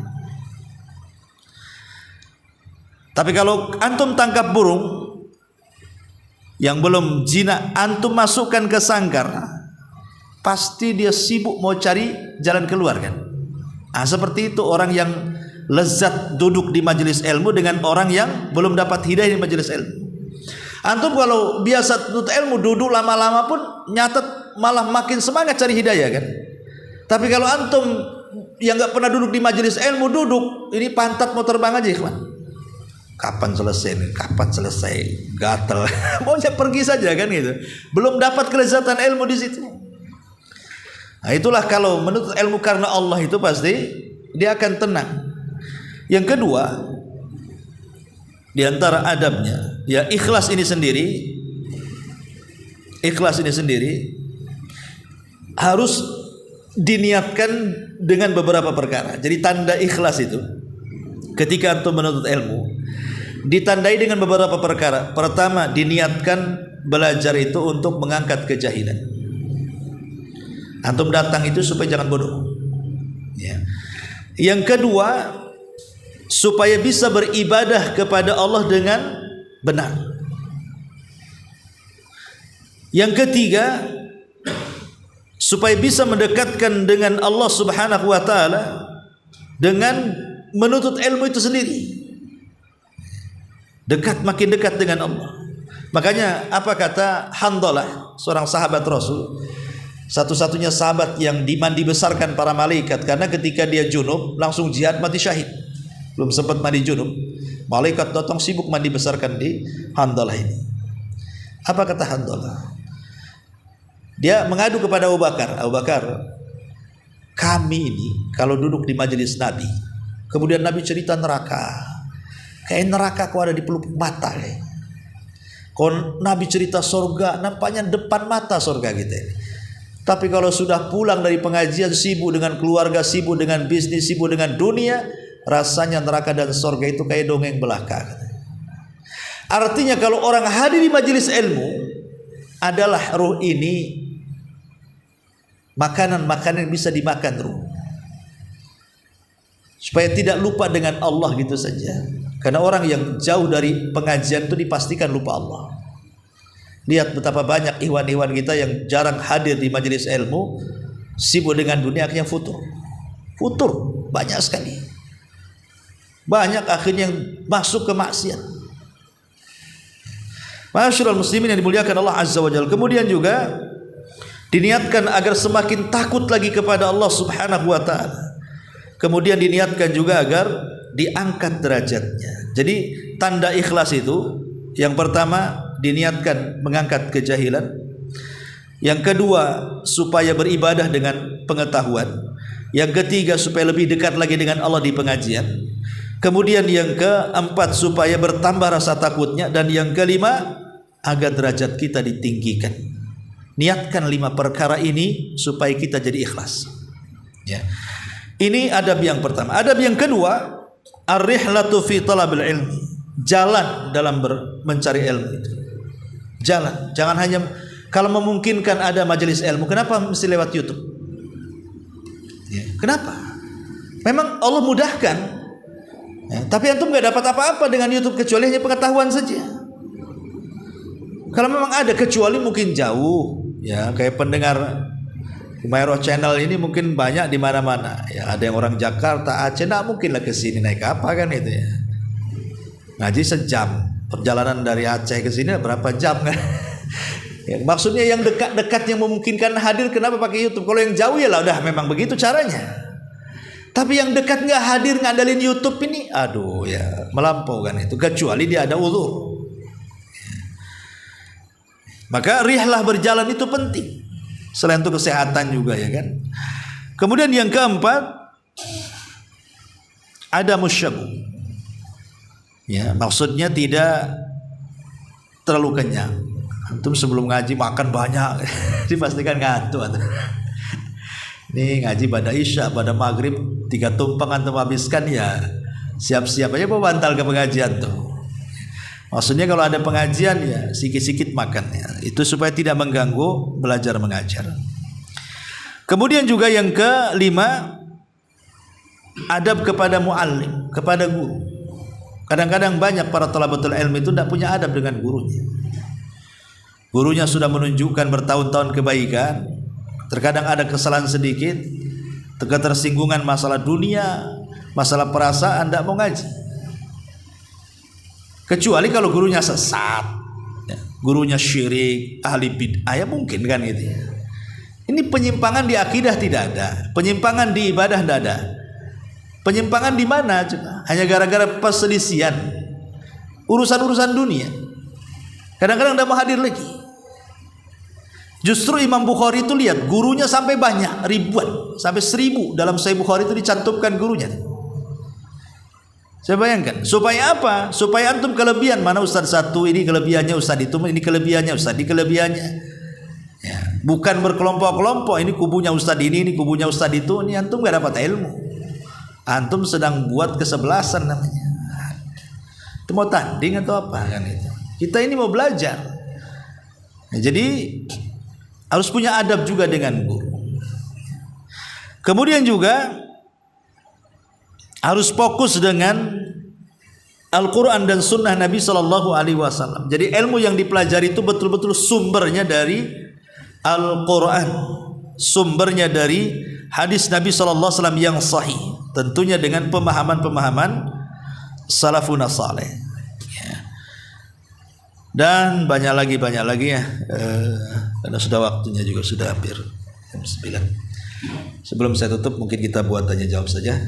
Tapi kalau antum tangkap burung yang belum jinak, antum masukkan ke sangkar, pasti dia sibuk mau cari jalan keluar kan. Seperti itu orang yang lezat duduk di majelis ilmu dengan orang yang belum dapat hidayah di majelis ilmu. Antum kalau biasa tuntut ilmu, duduk lama-lama pun nyatet malah makin semangat cari hidayah kan. Tapi kalau antum yang nggak pernah duduk di majelis ilmu, duduk ini pantat mau terbang aja ikhwan. Kapan selesai gatel maunya pergi saja kan gitu. Belum dapat kelezatan ilmu di situ. Nah itulah kalau menuntut ilmu karena Allah itu pasti dia akan tenang. Yang kedua, di antara adabnya, ya ikhlas ini sendiri harus diniatkan dengan beberapa perkara. Jadi tanda ikhlas itu ketika antum menuntut ilmu ditandai dengan beberapa perkara. Pertama, diniatkan belajar itu untuk mengangkat kejahilan. Antum datang itu supaya jangan bodoh. Ya. Yang kedua, supaya bisa beribadah kepada Allah dengan benar. Yang ketiga, supaya bisa mendekatkan dengan Allah Subhanahu wa taala dengan menuntut ilmu itu sendiri. Makin dekat dengan Allah. Makanya apa kata Handalah, seorang sahabat Rasul, satu-satunya sahabat yang dibesarkan para malaikat, karena ketika dia junub langsung jihad mati syahid. Belum sempat mandi junub, malaikat datang sibuk mandi besarkan di Handalah ini. Apa kata Handalah? Dia mengadu kepada Abu Bakar. Abu Bakar, kami ini kalau duduk di majelis Nabi, kemudian Nabi cerita neraka, kayak neraka kok ada di pelupuk mata kayak. Kalau Nabi cerita surga, nampaknya depan mata surga gitu. Tapi kalau sudah pulang dari pengajian, sibuk dengan keluarga, sibuk dengan bisnis, sibuk dengan dunia, rasanya neraka dan surga itu kayak dongeng belaka. Artinya kalau orang hadir di majelis ilmu adalah ruh ini makanan-makanan yang bisa dimakan ruh, supaya tidak lupa dengan Allah gitu saja. Karena orang yang jauh dari pengajian itu dipastikan lupa Allah. Lihat betapa banyak ikhwan-ikhwan kita yang jarang hadir di majelis ilmu, sibuk dengan dunia, akhirnya futur banyak sekali. Banyak akhirnya yang masuk ke maksiat. Ma'asyiral muslimin yang dimuliakan Allah Azza wa Jalla. Kemudian juga diniatkan agar semakin takut lagi kepada Allah Subhanahu wa taala. Kemudian diniatkan juga agar diangkat derajatnya. Jadi tanda ikhlas itu, yang pertama diniatkan mengangkat kejahilan. Yang kedua supaya beribadah dengan pengetahuan. Yang ketiga supaya lebih dekat lagi dengan Allah di pengajian. Kemudian yang keempat supaya bertambah rasa takutnya. Dan yang kelima agar derajat kita ditinggikan. Niatkan 5 perkara ini supaya kita jadi ikhlas. Ya. Ini adab yang pertama. Adab yang kedua, ar-rihlatu fi talabil ilmi. Jalan dalam mencari ilmu itu. Jalan. Jangan hanya kalau memungkinkan ada majelis ilmu, kenapa mesti lewat YouTube? Ya. Kenapa? Memang Allah mudahkan. Ya, tapi antum nggak dapat apa-apa dengan YouTube kecuali hanya pengetahuan saja. Kalau memang ada, kecuali mungkin jauh, ya kayak pendengar Humayroh Channel ini mungkin banyak di mana-mana. Ya ada yang orang Jakarta, Aceh, nggak mungkin lah ke sini naik apa kan itu ya. Ngaji sejam, perjalanan dari Aceh ke sini berapa jam kan? Ya, maksudnya yang dekat-dekat yang memungkinkan hadir, kenapa pakai YouTube? Kalau yang jauh ya lah udah memang begitu caranya. Tapi yang dekat nggak hadir ngandalin YouTube ini, aduh ya melampau kan itu. Kecuali dia ada uzur. Maka rihlah berjalan itu penting. Selain itu kesehatan juga ya kan. Kemudian yang keempat, ada musyabu. Ya, maksudnya tidak terlalu kenyang. Antum sebelum ngaji makan banyak, dipastikan ngantuk. Nih ngaji pada isya, pada maghrib 3 tumpeng antum habiskan ya. Siap-siap aja bawa bantal ke pengajian tuh. Maksudnya kalau ada pengajian ya sikit-sikit makan ya. Itu supaya tidak mengganggu belajar mengajar. Kemudian juga yang kelima, adab kepada muallim, kepada guru. Kadang-kadang banyak para thalabatul ilmi itu tidak punya adab dengan gurunya. Gurunya sudah menunjukkan bertahun-tahun kebaikan, terkadang ada kesalahan sedikit, ketersinggungan masalah dunia, masalah perasaan, tidak mau ngaji. Kecuali kalau gurunya sesat, ya, gurunya syirik, ahli bid'ah, ya mungkin kan gitu ya. Ini penyimpangan di akidah tidak ada, penyimpangan di ibadah tidak ada. Penyimpangan di mana coba? Hanya gara-gara perselisihan, urusan-urusan dunia. Kadang-kadang tidak mau hadir lagi. Justru Imam Bukhari itu lihat gurunya sampai banyak, ribuan, sampai 1000 dalam Sahih Bukhari itu dicantumkan gurunya. Saya bayangkan, supaya apa? Supaya antum kelebihan, mana ustaz satu ini kelebihannya, ustaz itu ini kelebihannya, ustaz ini kelebihannya. Ya, bukan berkelompok-kelompok, ini kubunya ustaz ini kubunya ustaz itu, ini antum gak dapat ilmu. Antum sedang buat kesebelasan namanya. Itu mau tanding atau apa kan itu? Kita ini mau belajar. Ya, jadi harus punya adab juga dengan guru. Kemudian juga harus fokus dengan Al-Quran dan Sunnah Nabi Sallallahu Alaihi Wasallam. Jadi ilmu yang dipelajari itu betul-betul sumbernya dari Al-Quran sumbernya dari hadis Nabi sallallahu alaihi wasallam yang sahih, tentunya dengan pemahaman-pemahaman salafun saleh. Dan banyak lagi ya, karena sudah waktunya juga sudah hampir jam 9. Sebelum saya tutup, mungkin kita buat tanya jawab saja.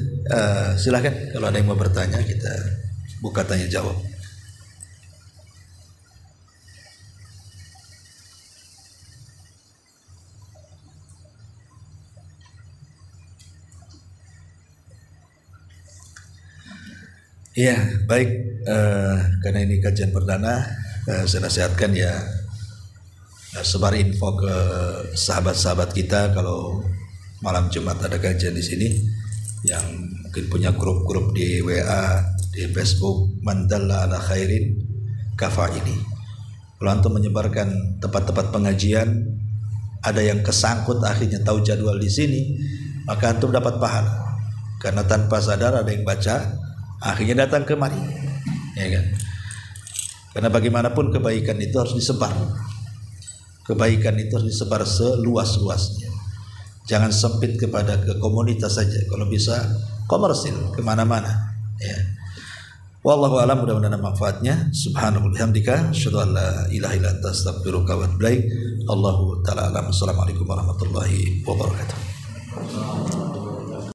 Silahkan kalau ada yang mau bertanya, kita buka tanya jawab. Ya, baik. Karena ini kajian perdana, saya nasihatkan ya, sebar info ke sahabat-sahabat kita kalau malam Jumat ada kajian di sini, yang mungkin punya grup-grup di WA, di Facebook, man dalla ala khairin kafa'ili. Kalau antum menyebarkan tempat-tempat pengajian, ada yang kesangkut akhirnya tahu jadwal di sini, maka antum dapat pahala. Karena tanpa sadar ada yang baca, akhirnya datang kemari, ya kan? Karena bagaimanapun kebaikan itu harus disebar. Kebaikan itu harus disebar seluas-luasnya. Jangan sempit kepada ke komunitas saja. Kalau bisa komersil kemana-mana. Ya. Wallahu a'lam, mudah-mudahan manfaatnya. Subhanallah bihamdika, asyhadu an la ilaha illa anta, astaghfiruka wa atubu ilaik. Allahu ta'ala a'lam. Assalamualaikum warahmatullahi wabarakatuh.